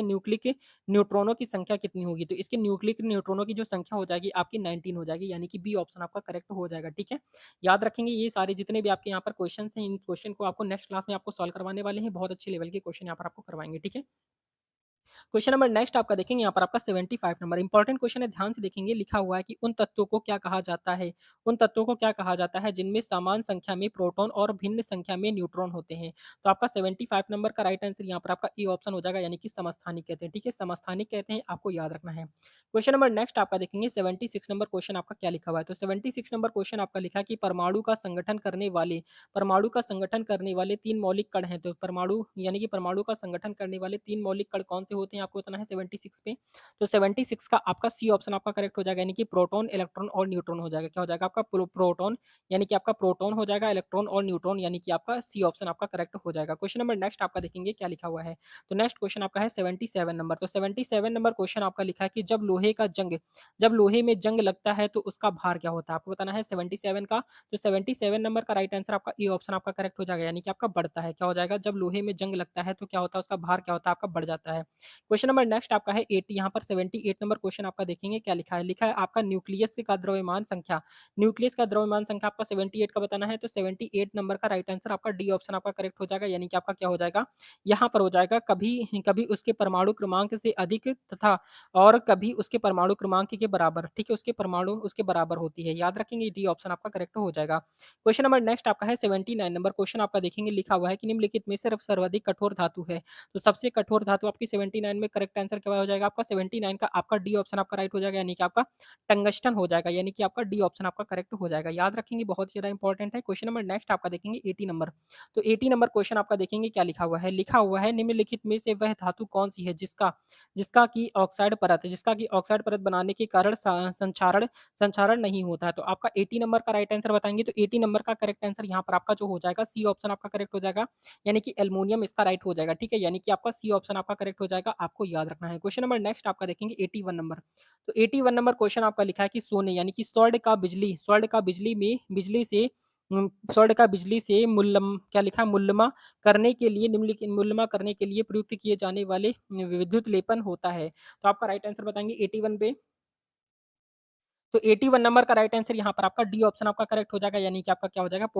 न्यूक्लिक न्यूट्रॉनों की संख्या कितनी होगी? तो इसके न्यूक्लिक न्यूट्रॉनों की जो संख्या हो जाएगी आपकी 19 हो जाएगी, यानी कि बी ऑप्शन आपका करेक्ट हो जाएगा, ठीक है? याद रखेंगे, ये सारे जितने भी आपके यहाँ पर क्वेश्चन हैं, इन क्वेश्चन को आपको नेक्स्ट क्लास में आपको सॉल्व करवाने वाले हैं, बहुत अच्छे लेवल के क्वेश्चन यहाँ पर आपको करवाएंगे, ठीक है? क्वेश्चन नंबर नेक्स्ट आपका देखेंगे यहाँ पर आपका 75 नंबर इंपॉर्टेंट क्वेश्चन है, ध्यान से देखेंगे। लिखा हुआ है कि उन तत्वों को क्या कहा जाता है जिनमें समान संख्या में प्रोटॉन और भिन्न संख्या में न्यूट्रॉन होते हैं? तो आपका 75 नंबर का राइट आंसर यहाँ पर आपका ए ऑप्शन हो जाएगा, यानी कि समस्थानिक कहते हैं, ठीक है? समस्थानिक कहते हैं, आपको याद रखना है। क्वेश्चन नंबर नेक्स्ट आपका देखेंगे 76 नंबर क्वेश्चन आपका क्या लिखा हुआ है? तो 76 नंबर क्वेश्चन आपका लिखा है कि परमाणु का संगठन करने वाले 3 मौलिक कण हैं। तो परमाणु का संगठन करने वाले 3 मौलिक कण कौन से होते हैं, आपको बताना है 76 पे। तो 76 का आपका सी ऑप्शन आपका करेक्ट हो जाएगा, यानी कि प्रोटॉन, इलेक्ट्रॉन और न्यूट्रॉन हो जाएगा। क्या हो जाएगा आपका? प्रोटॉन, यानी कि आपका प्रोटॉन हो जाएगा, इलेक्ट्रॉन और न्यूट्रॉन, यानी कि आपका सी ऑप्शन आपका करेक्ट हो जाएगा। क्वेश्चन नंबर नेक्स्ट आपका देखेंगे क्या लिखा हुआ है? तो नेक्स्ट क्वेश्चन आपका है 77 नंबर। तो 77 नंबर क्वेश्चन आपका लिखा है कि जब लोहे में जंग लगता है तो उसका भार क्या होता है? आपको बताना है 77 का। तो 77 नंबर का राइट आंसर आपका ए ऑप्शन आपका करेक्ट हो जाएगा, यानी कि आपका बढ़ता है। क्या हो जाएगा? जब लोहे में जंग लगता है तो क्या होता है? उसका भार क्या होता है? आपका बढ़ जाता है। क्वेश्चन नंबर नेक्स्ट आपका है 80, यहाँ पर 78 नंबर क्वेश्चन आपका देखेंगे क्या लिखा है? लिखा है आपका न्यूक्लियस का द्रव्यमान संख्या आपका 78 का बताना है, तो 78 नंबर का राइट आंसर आपका डी ऑप्शन आपका करेक्ट हो जाएगा, यानी कि आपका क्या हो जाएगा? यहाँ पर हो जाएगा कभी कभी उसके परमाणु क्रमांक से अधिक तथा और कभी उसके परमाणु क्रमांक के बराबर, ठीक है? उसके परमाणु उसके बराबर होती है, याद रखेंगे, डी ऑप्शन आपका करेक्ट हो जाएगा। क्वेश्चन नंबर नेक्स्ट आपका है 79 नंबर क्वेश्चन आपका देखेंगे। लिखा हुआ है कि निम्नलिखित में सिर्फ सर्वाधिक कठोर धातु है। तो सबसे कठोर धातु आपकी 79 में करेक्ट आंसर क्या हो जाएगा? आपका 79 का आपका डी ऑप्शन आपका राइट हो जाएगा, यानी कि आपका टंगस्टन हो जाएगा, यानी कि आपका डी ऑप्शन आपका करेक्ट हो जाएगा। याद रखेंगे, बहुत ज्यादा इंपॉर्टेंट है। क्वेश्चन नंबर नेक्स्ट आपका देखेंगे 80 नंबर। तो 80 नंबर क्वेश्चन आपका देखेंगे क्या लिखा हुआ है निम्नलिखित में से वह धातु कौन सी है जिसका की ऑक्साइड परत बनाने के कारण संक्षारण संक्षारण नहीं होता है? तो आपका 80 नंबर का राइट आंसर बताएंगे, तो 80 नंबर का करेक्ट आंसर यहाँ पर आपका जो हो जाएगा सी ऑप्शन आपका करेक्ट हो जाएगा, यानी कि एल्युमिनियम इसका राइट हो जाएगा, ठीक है? यानी कि आपका सी ऑप्शन आपका करेक्ट हो जाएगा, आपको याद रखना है। क्वेश्चन नंबर नेक्स्ट आपका देखेंगे 81 नंबर। तो 81 नंबर क्वेश्चन आपका लिखा है कि सोने यानी कि स्वर्ण का बिजली से मुल्लमा करने के लिए प्रयुक्त किए जाने वाले विद्युत लेपन होता है। तो आपका राइट आंसर बताएंगे 81 पे। तो 81 नंबर का राइट आंसर यहाँ पर आपका डी ऑप्शन आपका करेक्ट हो जाएगा, यानी कि आपका क्या हो जाएगा? क्या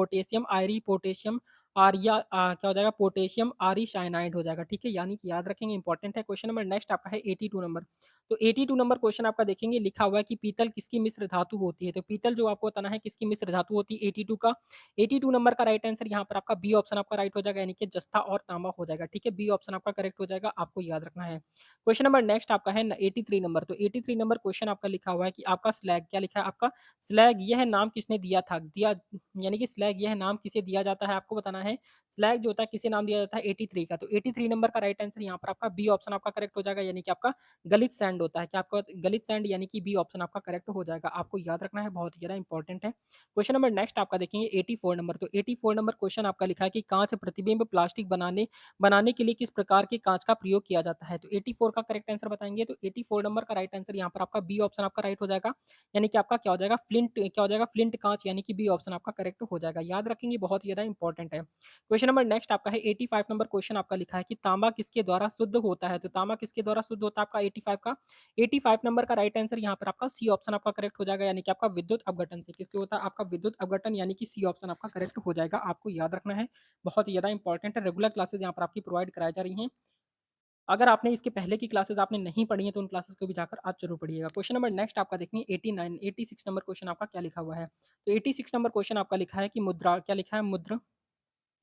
हो जाएगा? पोटेशियम आरी साइनाइड हो जाएगा, ठीक है? यानी कि याद रखेंगे, इंपॉर्टेंट है। क्वेश्चन नंबर नेक्स्ट आपका है 82 नंबर। तो 82 नंबर क्वेश्चन आपका देखेंगे लिखा हुआ है कि पीतल किसकी मिश्र धातु होती है? तो पीतल जो आपको बताना है किसकी मिश्र धातु होती है 82 का। 82 नंबर का राइट आंसर यहाँ पर आपका बी ऑप्शन आपका राइट हो जाएगा यानी कि जस्ता और तांबा हो जाएगा। ठीक है, बी ऑप्शन आपका करेक्ट हो जाएगा, आपको याद रखना है। क्वेश्चन नंबर नेक्स्ट आपका है 83 नंबर। तो 83 नंबर क्वेश्चन आपका लिखा हुआ है कि आपका स्लैग क्या लिखा है आपका स्लैग यह नाम किसने दिया था? दिया यानी कि स्लैग यह नाम किसे दिया जाता है आपको बताना है। स्लैग जो होता है किसे नाम दिया जाता है 83 का। तो 83 नंबर का राइट आंसर यहाँ पर आपका बी ऑप्शन आपका करेक्ट हो जाएगा यानी कि आपका गलित सैंड होता है। क्या आपका गलित सैंड यानी कि बी ऑप्शन आपका करेक्ट हो जाएगा। आपको याद रखना है, बहुत ही ज़्यादा इंपॉर्टेंट है। क्वेश्चन नंबर नेक्स्ट आपका देखेंगे 84 नंबर। तो 84 नंबर क्वेश्चन आपका लिखा है कि कांच प्रतिबिंब प्लास्टिक बनाने बनाने के लिए किस प्रकार के कांच का प्रयोग किया जाता है? तो 84 का करेक्ट आंसर बताएंगे। तो 84 नंबर का राइट आंसर यहाँ पर आपका बी ऑप्शन आपका राइट हो जाएगा यानी कि आपका क्या हो जाएगा फ्लिंट क्या हो जाएगा फ्लिंट कांच यानी कि बी ऑप्शन आपका करेक्ट हो जाएगा। याद रखेंगे, बहुत ही ज्यादा इंपॉर्टेंट है। क्वेश्चन नंबर नेक्स्ट आपका है 85 नंबर क्वेश्चन आपका लिखा है कि तांबा किसके द्वारा शुद्ध होता है? तो तांबा किसके द्वारा शुद्ध होता है आपका 85 का। 85 नंबर का राइट आंसर यहाँ पर आपका सी ऑप्शन आपका करेक्ट हो जाएगा यानी कि आपका विद्युत अपघटन से किससे होता है आपका विद्युत अपघटन यानी कि सी ऑप्शन आपका करेक्ट हो जाएगा। आपको याद रखना है, बहुत ही ज्यादा इंपॉर्टेंट है। रेगुलर क्लासेस यहाँ पर आपकी प्रोवाइड कराई जा रही हैं। अगर आपने इसके पहले की क्लासेस आपने नहीं पढ़ी है तो उन क्लासेस को भी जाकर आप जरूर पढ़िएगा। क्वेश्चन नंबर नेक्स्ट आपका देखेंगे 89 86 नंबर क्वेश्चन आपका क्या लिखा हुआ है? तो 86 नंबर क्वेश्चन आपका लिखा है कि मुद्रा क्या लिखा है मुद्र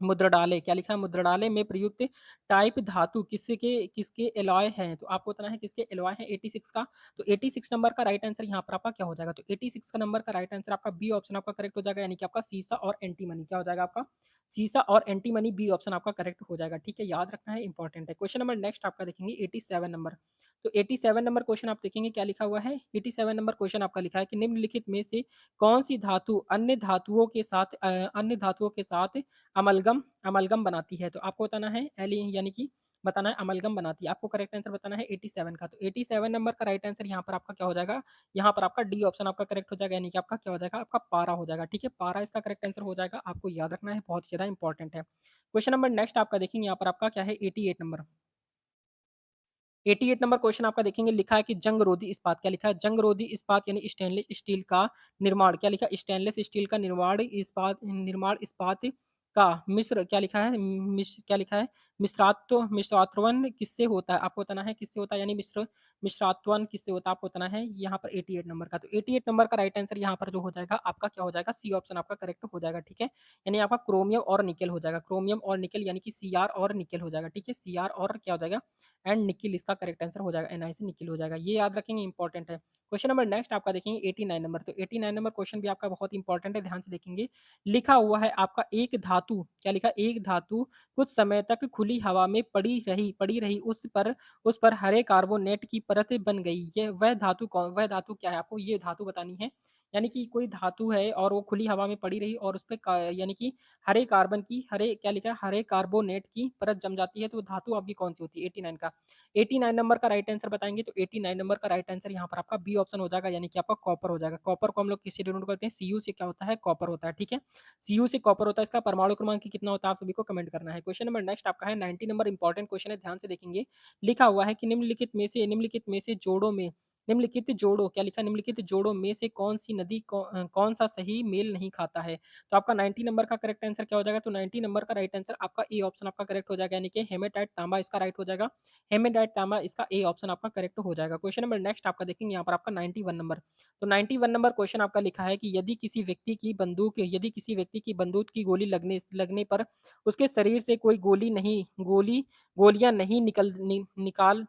मुद्रडाले क्या लिखा है मुद्रडाले में प्रयुक्त टाइप धातु किसके किसके एलॉय है? तो आपको बताना है किसके एलॉय है 86 का। तो 86 नंबर का राइट आंसर यहाँ पर आपका क्या हो जाएगा? तो 86 का नंबर का राइट आंसर आपका बी ऑप्शन आपका करेक्ट हो जाएगा यानी कि आपका सीसा और एंटीमनी क्या हो जाएगा आपका सीसा और एंटीमनी बी ऑप्शन आपका करेक्ट हो जाएगा। ठीक है, याद रखना है, इंपॉर्टेंट है। क्वेश्चन नंबर नेक्स्ट आपका देखेंगे 87 नंबर। तो 87 नंबर क्वेश्चन आप देखेंगे क्या लिखा हुआ है 87 नंबर क्वेश्चन आपका लिखा है कि निम्नलिखित में से कौन सी धातु अन्य धातुओं के साथ अमलगम अमलगम बनाती है? तो आपको बताना है एली यानी कि बताना है अमलगम बनाती है। आपको करेक्ट आंसर बताना है 87 का। तो 87 नंबर का राइट आंसर यहाँ पर आपका क्या हो जाएगा? यहाँ पर आपका डी ऑप्शन आपका करेक्ट हो जाएगा यानी कि आपका क्या हो जाएगा? आपका पारा हो जाएगा। ठीक है, पारा इसका करेक्ट आंसर हो जाएगा। आपको याद रखना है, बहुत ज़्यादा इंपॉर्टेंट है। क्वेश्चन नंबर नेक्स्ट आपका देखेंगे यहाँ पर आपका क्या है 88 नंबर। 88 नंबर क्वेश्चन आपका देखेंगे लिखा है कि जंग-रोधी इस्पात क्या लिखा है? जंग-रोधी इस्पात यानी स्टेनलेस स्टील का निर्माण क्या लिखा है? स्टेनलेस स्टील का निर्माण इस्पात का मिश्र क्या लिखा है? क्या लिखा है? मिश्रात्वन किससे होता है? आपको बताना है किससे होता है यानी मिश्रात्वन किससे होता है आपको बताना है यहाँ पर 88 नंबर का। तो 88 नंबर का राइट आंसर यहाँ पर जो हो जाएगा आपका क्या हो जाएगा? सी ऑप्शन आपका करेक्ट हो जाएगा। ठीक है, यानी आपका क्रोमियम और निकेल हो जाएगा। क्रोमियम और निकेल यानी कि सीआर और निकेल हो जाएगा। ठीक है, सीआर और क्या हो जाएगा एंड निकिल इसका करेक्ट आंसर हो जाएगा एनआई से निकिल हो जाएगा। ये याद रखेंगे, इंपॉर्टेंट है। क्वेश्चन नंबर नेक्स्ट आपका देखेंगे 89 नंबर। तो 89 नंबर क्वेश्चन भी आपका बहुत इंपॉर्टेंट है, ध्यान से देखेंगे। लिखा हुआ है आपका एक धातु क्या लिखा एक धातु कुछ समय तक खुली हवा में पड़ी रही उस पर हरे कार्बोनेट की परत बन गई। ये वह धातु क्या है? आपको ये धातु बतानी है। यानी कि कोई धातु है और वो खुली हवा में पड़ी रही और उस पे यानी कि हरे क्या लिखा है हरे कार्बोनेट की परत जम जाती है, तो धातु आपकी कौन सी होती है 89 का। 89 नंबर का राइट आंसर बताएंगे। तो 89 नंबर का राइट आंसर यहाँ पर आपका बी ऑप्शन हो जाएगा यानी कि आपका कॉपर हो जाएगा। कॉपर को हम लोग किससे डिनोट करते हैं? सीयू से क्या होता है? कॉपर होता है। ठीक है, सीयू से कॉपर होता है। इसका परमाणु क्रमांक कितना होता है आप सभी को कमेंट करना है। क्वेश्चन नंबर नेक्स्ट आपका है 90 नंबर, इंपॉर्टेंट क्वेश्चन है, ध्यान से देखेंगे। लिखा हुआ है कि निम्नलिखित में से जोड़ों में निम्नलिखित जोड़ों क्या लिखा है? निम्नलिखित जोड़ों में से कौन सी नदी कौन सा सही मेल नहीं खाता है? तो आपका 90 नंबर का करेक्ट आंसर क्या हो जाएगा? तो 90 नंबर का राइट आंसर आपका ए ऑप्शन आपका करेक्ट हो जाएगा यानी कि हेमेटाइट तांबा इसका राइट हो जाएगा। हेमेटाइट तांबा इसका ए ऑप्शन आपका करेक्ट हो जाएगा। क्वेश्चन नंबर नेक्स्ट आपका देखेंगे यहाँ पर आपका 91 नंबर। तो 91 नंबर क्वेश्चन आपका लिखा है कि यदि किसी व्यक्ति की बंदूक की गोली लगने लगने पर उसके शरीर से कोई गोलियां नहीं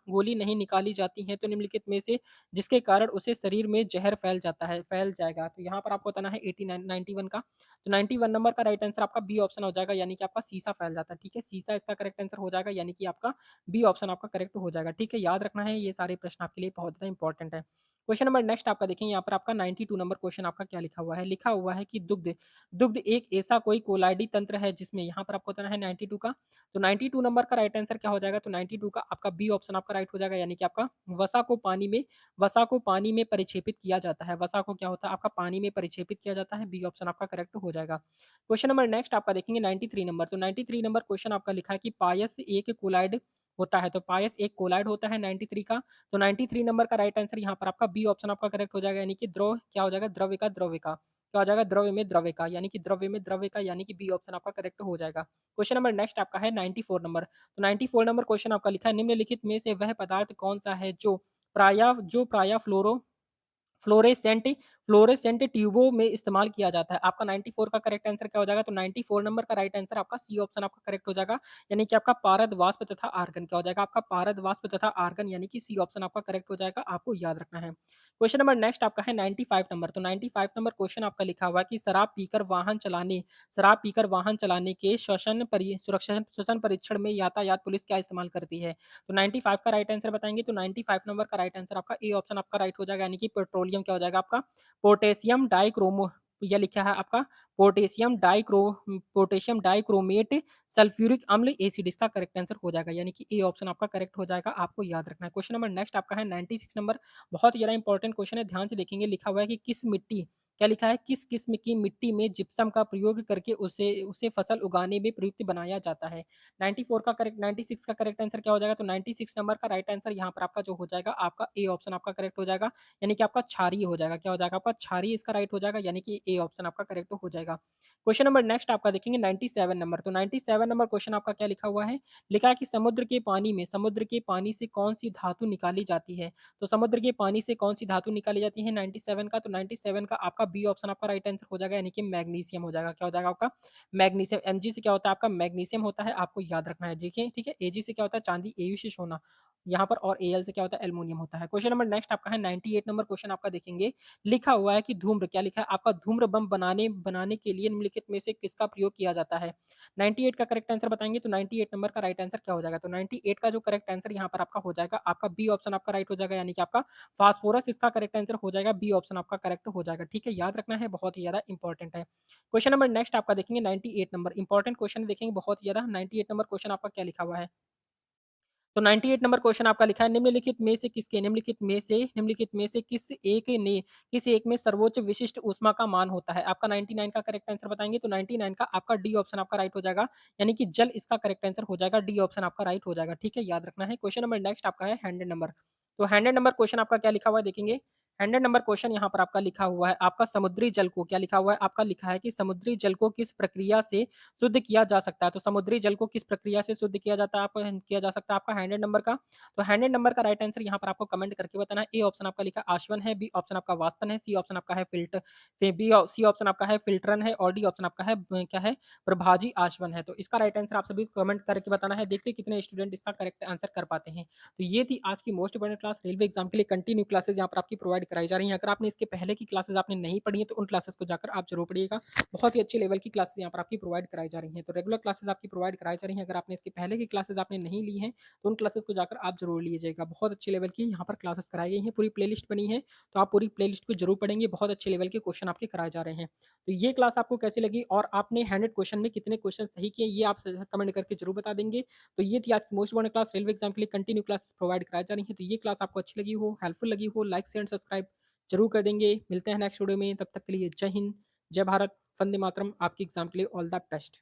गोली नहीं निकाली जाती हैं तो निम्नलिखित में से जिसके कारण उसे शरीर में जहर फैल जाएगा। तो यहाँ पर आपको बताना है 89 91 का। तो 91 नंबर का राइट आंसर आपका बी ऑप्शन हो जाएगा यानी कि आपका सीसा फैल जाता है। ठीक है, सीसा इसका करेक्ट आंसर हो जाएगा यानी कि आपका बी ऑप्शन आपका करेक्ट हो जाएगा। ठीक है, याद रखना है, ये सारे प्रश्न आपके लिए बहुत ज़्यादा इंपॉर्टेंट है। क्वेश्चन नंबर नेक्स्ट आपका देखेंगे यहाँ पर आपका 92 नंबर क्वेश्चन आपका क्या लिखा हुआ है? लिखा हुआ है कि दुग्ध दुग्ध एक ऐसा कोई कोलाइडी तंत्र है जिसमें यहाँ पर आपको बताना है 92 का। तो 92 नंबर का राइट आंसर क्या हो जाएगा? तो 92 का आपका बी ऑप्शन आपका राइट हो जाएगा यानी कि आपका वसा को पानी में परिक्षेपित किया जाता है। वसा को क्या होता है? आपका पानी में परिक्षेपित किया जाता है। बी ऑप्शन आपका करेक्ट हो जाएगा। क्वेश्चन नंबर नेक्स्ट आपका देखेंगे 93 नंबर। तो 93 नंबर क्वेश्चन आपका लिखा है कि पायस एक कोलाइड होता है। तो पायस एक कोलाइड होता है 93 का। तो 93 नंबर का राइट आंसर यहाँ पर आपका बी ऑप्शन आपका करेक्ट हो जाएगा यानी कि द्रव क्या हो जाएगा? द्रव्य का क्या हो जाएगा? द्रव्य का यानी कि बी ऑप्शन आपका करेक्ट हो जाएगा। क्वेश्चन नंबर नेक्स्ट आपका है 94 नंबर। तो 94 नंबर क्वेश्चन आपका लिखा है निम्नलिखित में से वह पदार्थ कौन सा है जो प्रायः फ्लोरेसेंट फ्लोरेसेंट ट्यूबों में इस्तेमाल किया जाता है। आपका 94 का करेक्ट आंसर क्या हो जाएगा? तो 94 नंबर का राइट आंसर आपका सी ऑप्शन आपका करेक्ट हो जाएगा। यानी कि आपका पारद वाष्प तथा आर्गन क्या हो जाएगा? आपका पारद वाष्प तथा आर्गन यानी कि सी ऑप्शन आपका करेक्ट हो जाएगा, आपको याद रखना है। क्वेश्चन नंबर नेक्स्ट आपका है 95 नंबर। तो 95 नंबर क्वेश्चन आपका लिखा हुआ है कि शराब पीकर वाहन चलाने के श्वसन परीक्षण में यातायात पुलिस क्या इस्तेमाल करती है? तो 95 का राइट आंसर बताएँगे, तो 95 नंबर का राइट आंसर आपका ए ऑप्शन आपका राइट हो जाएगा, यानी कि पेट्रोलियम क्या हो जाएगा आपका पोटेशियम डाइक्रोमो यह लिखा है आपका पोटेशियम डाइक्रोमेट सल्फ्यूरिक अम्ल एसिड इसका करेक्ट आंसर हो जाएगा, यानी कि ए ऑप्शन आपका करेक्ट हो जाएगा, आपको याद रखना है। क्वेश्चन नंबर नेक्स्ट आपका है 96 नंबर। बहुत ही ज़्यादा इंपॉर्टेंट क्वेश्चन है, ध्यान से देखेंगे। लिखा हुआ है कि क्या लिखा है? किस किस्म की मिट्टी में जिप्सम का प्रयोग करके उसे उसे फसल उगाने में प्रयुक्त बनाया जाता है? 94 का करेक्ट 96 का करेक्ट आंसर क्या हो जाएगा? तो 96 नंबर का राइट आंसर यहाँ पर आपका जो हो जाएगा, आपका ए ऑप्शन आपका करेक्ट हो जाएगा, यानी कि आपका क्षारीय हो जाएगा। क्या हो जाएगा? आपका क्षारीय इसका राइट हो जाएगा, यानी कि ए ऑप्शन आपका करेक्ट हो जाएगा। क्वेश्चन नंबर नेक्स्ट आपका देखेंगे 97 नंबर। तो 97 नंबर क्वेश्चन आपका क्या लिखा हुआ है? लिखा है कि समुद्र के पानी से कौन-सी धातु निकाली जाती है? तो समुद्र के पानी से कौन-सी धातु निकाली जाती है 97 का? तो 97 का आपका बी ऑप्शन आपका राइट आंसर हो जाएगा, यानी कि मैग्नीशियम हो जाएगा। क्या हो जाएगा आपका? मैग्नीशियम। एमजी से क्या होता है? आपका मैग्नीशियम होता है, आपको याद रखना है। देखिए, ठीक है? एजी से क्या होता है? चांदी, एयू से सोना यहाँ पर, और एएल से क्या होता है? एल्युमिनियम होता है। क्वेश्चन नंबर नेक्स्ट आपका है 98 नंबर क्वेश्चन आपका देखेंगे। लिखा हुआ है कि धूम्र क्या लिखा है? आपका धूम्र बम बनाने के लिए निम्नलिखित में से किसका प्रयोग किया जाता है? 98 का करेक्ट आंसर बताएँगे, तो 98 नंबर का राइट आंसर क्या हो जाएगा? तो 98 का जो करेक्ट आंसर यहाँ पर आपका हो जाएगा, आपका बी ऑप्शन आपका राइट हो जाएगा, यानी कि आपका फास्फोरस इसका करेक्ट आंसर हो जाएगा, बी ऑप्शन आपका करेक्ट हो जाएगा। ठीक है? याद रखना है, बहुत ही ज़्यादा इंपॉर्टेंट है। क्वेश्चन नंबर नेक्स्ट आपका देखेंगे 98 नंबर, इंपॉर्टेंट क्वेश्चन देखेंगे बहुत ही ज़्यादा। 98 नंबर क्वेश्चन आपका क्या लिखा हुआ है? तो 98 नंबर क्वेश्चन आपका लिखा है, निम्नलिखित में से किस एक में सर्वोच्च विशिष्ट ऊष्मा का मान होता है? आपका 99 का करेक्ट आंसर बताएँगे, तो 99 का आपका डी ऑप्शन आपका राइट हो जाएगा, यानी कि जल इसका करेक्ट आंसर हो जाएगा, डी ऑप्शन आपका राइट हो जाएगा। ठीक है? याद रखना है। क्वेश्चन नंबर नेक्स्ट आपका है 100 नंबर। तो 100 नंबर क्वेश्चन आपका क्या लिखा हुआ है देखेंगे। 100 नंबर क्वेश्चन यहाँ पर आपका लिखा हुआ है, आपका समुद्री जल को क्या लिखा हुआ है? आपका लिखा है कि समुद्री जल को किस प्रक्रिया से शुद्ध किया जा सकता है? तो समुद्री जल को किस प्रक्रिया से शुद्ध किया जाता है, आपको किया जा सकता है आपका 100 नंबर का? तो 100 नंबर का राइट आंसर यहाँ पर आपको कमेंट करके बताना है। ए ऑप्शन आपका लिखा आशवन है, बी ऑप्शन आपका वाष्पन है, सी ऑप्शन आपका है सी ऑप्शन आपका है फिल्टरन है, और डी ऑप्शन आपका है क्या है? प्रभाजी आशवन है। तो इसका राइट आंसर आप सभी को कमेंट करके बताना है। देखते हैं कितने स्टूडेंट इसका करेक्ट आंसर कर पाते हैं। तो ये थी आज की most important class. Railway exam के लिए कंटिन्यू क्लासेस यहाँ पर आपकी प्रोवाइड कराई जा रही हैं। अगर आपने इसके पहले की क्लासेस आपने नहीं पढ़ी है, तो उन क्लासेस को जाकर आप जरूर पढ़िएगा। बहुत ही अच्छे लेवल की क्लासेस यहाँ पर आपकी प्रोवाइड कराई जा रही हैं। तो रेगुलर क्लासेस आपकी प्रोवाइड कराई जा रही हैं। अगर आपने इसके पहले की क्लासेस आपने नहीं ली हैं, तो उन क्लासेस को जाकर आप जरूर लीजिएगा। बहुत अच्छे लेवल की यहाँ पर क्लासेस कराई गई हैं, पूरी प्लेलिस्ट बनी है, तो आप पूरी प्लेलिस्ट को जरूर पढ़ेंगे। बहुत अच्छे लेवल के क्वेश्चन आपके कराए जा रहे हैं। तो ये क्लास आपको कैसी लगी, और आपने 100 क्वेश्चन में कितने क्वेश्चन सही किए, ये आप कमेंट करके जरूर बता देंगे। तो ये थी आज की most important class. Railway exam के लिए कंटिन्यू क्लास प्रोवाइड कराई जा रही है। तो ये क्लास आपको अच्छी लगी हो, हेल्पफुल लगी हो, लाइक शेयर सब्सक्राइब जरूर कर देंगे। मिलते हैं नेक्स्ट वीडियो में, तब तक के लिए जय हिंद, जय भारत, वंदे मातरम। आपकी एग्जाम के लिए ऑल द बेस्ट।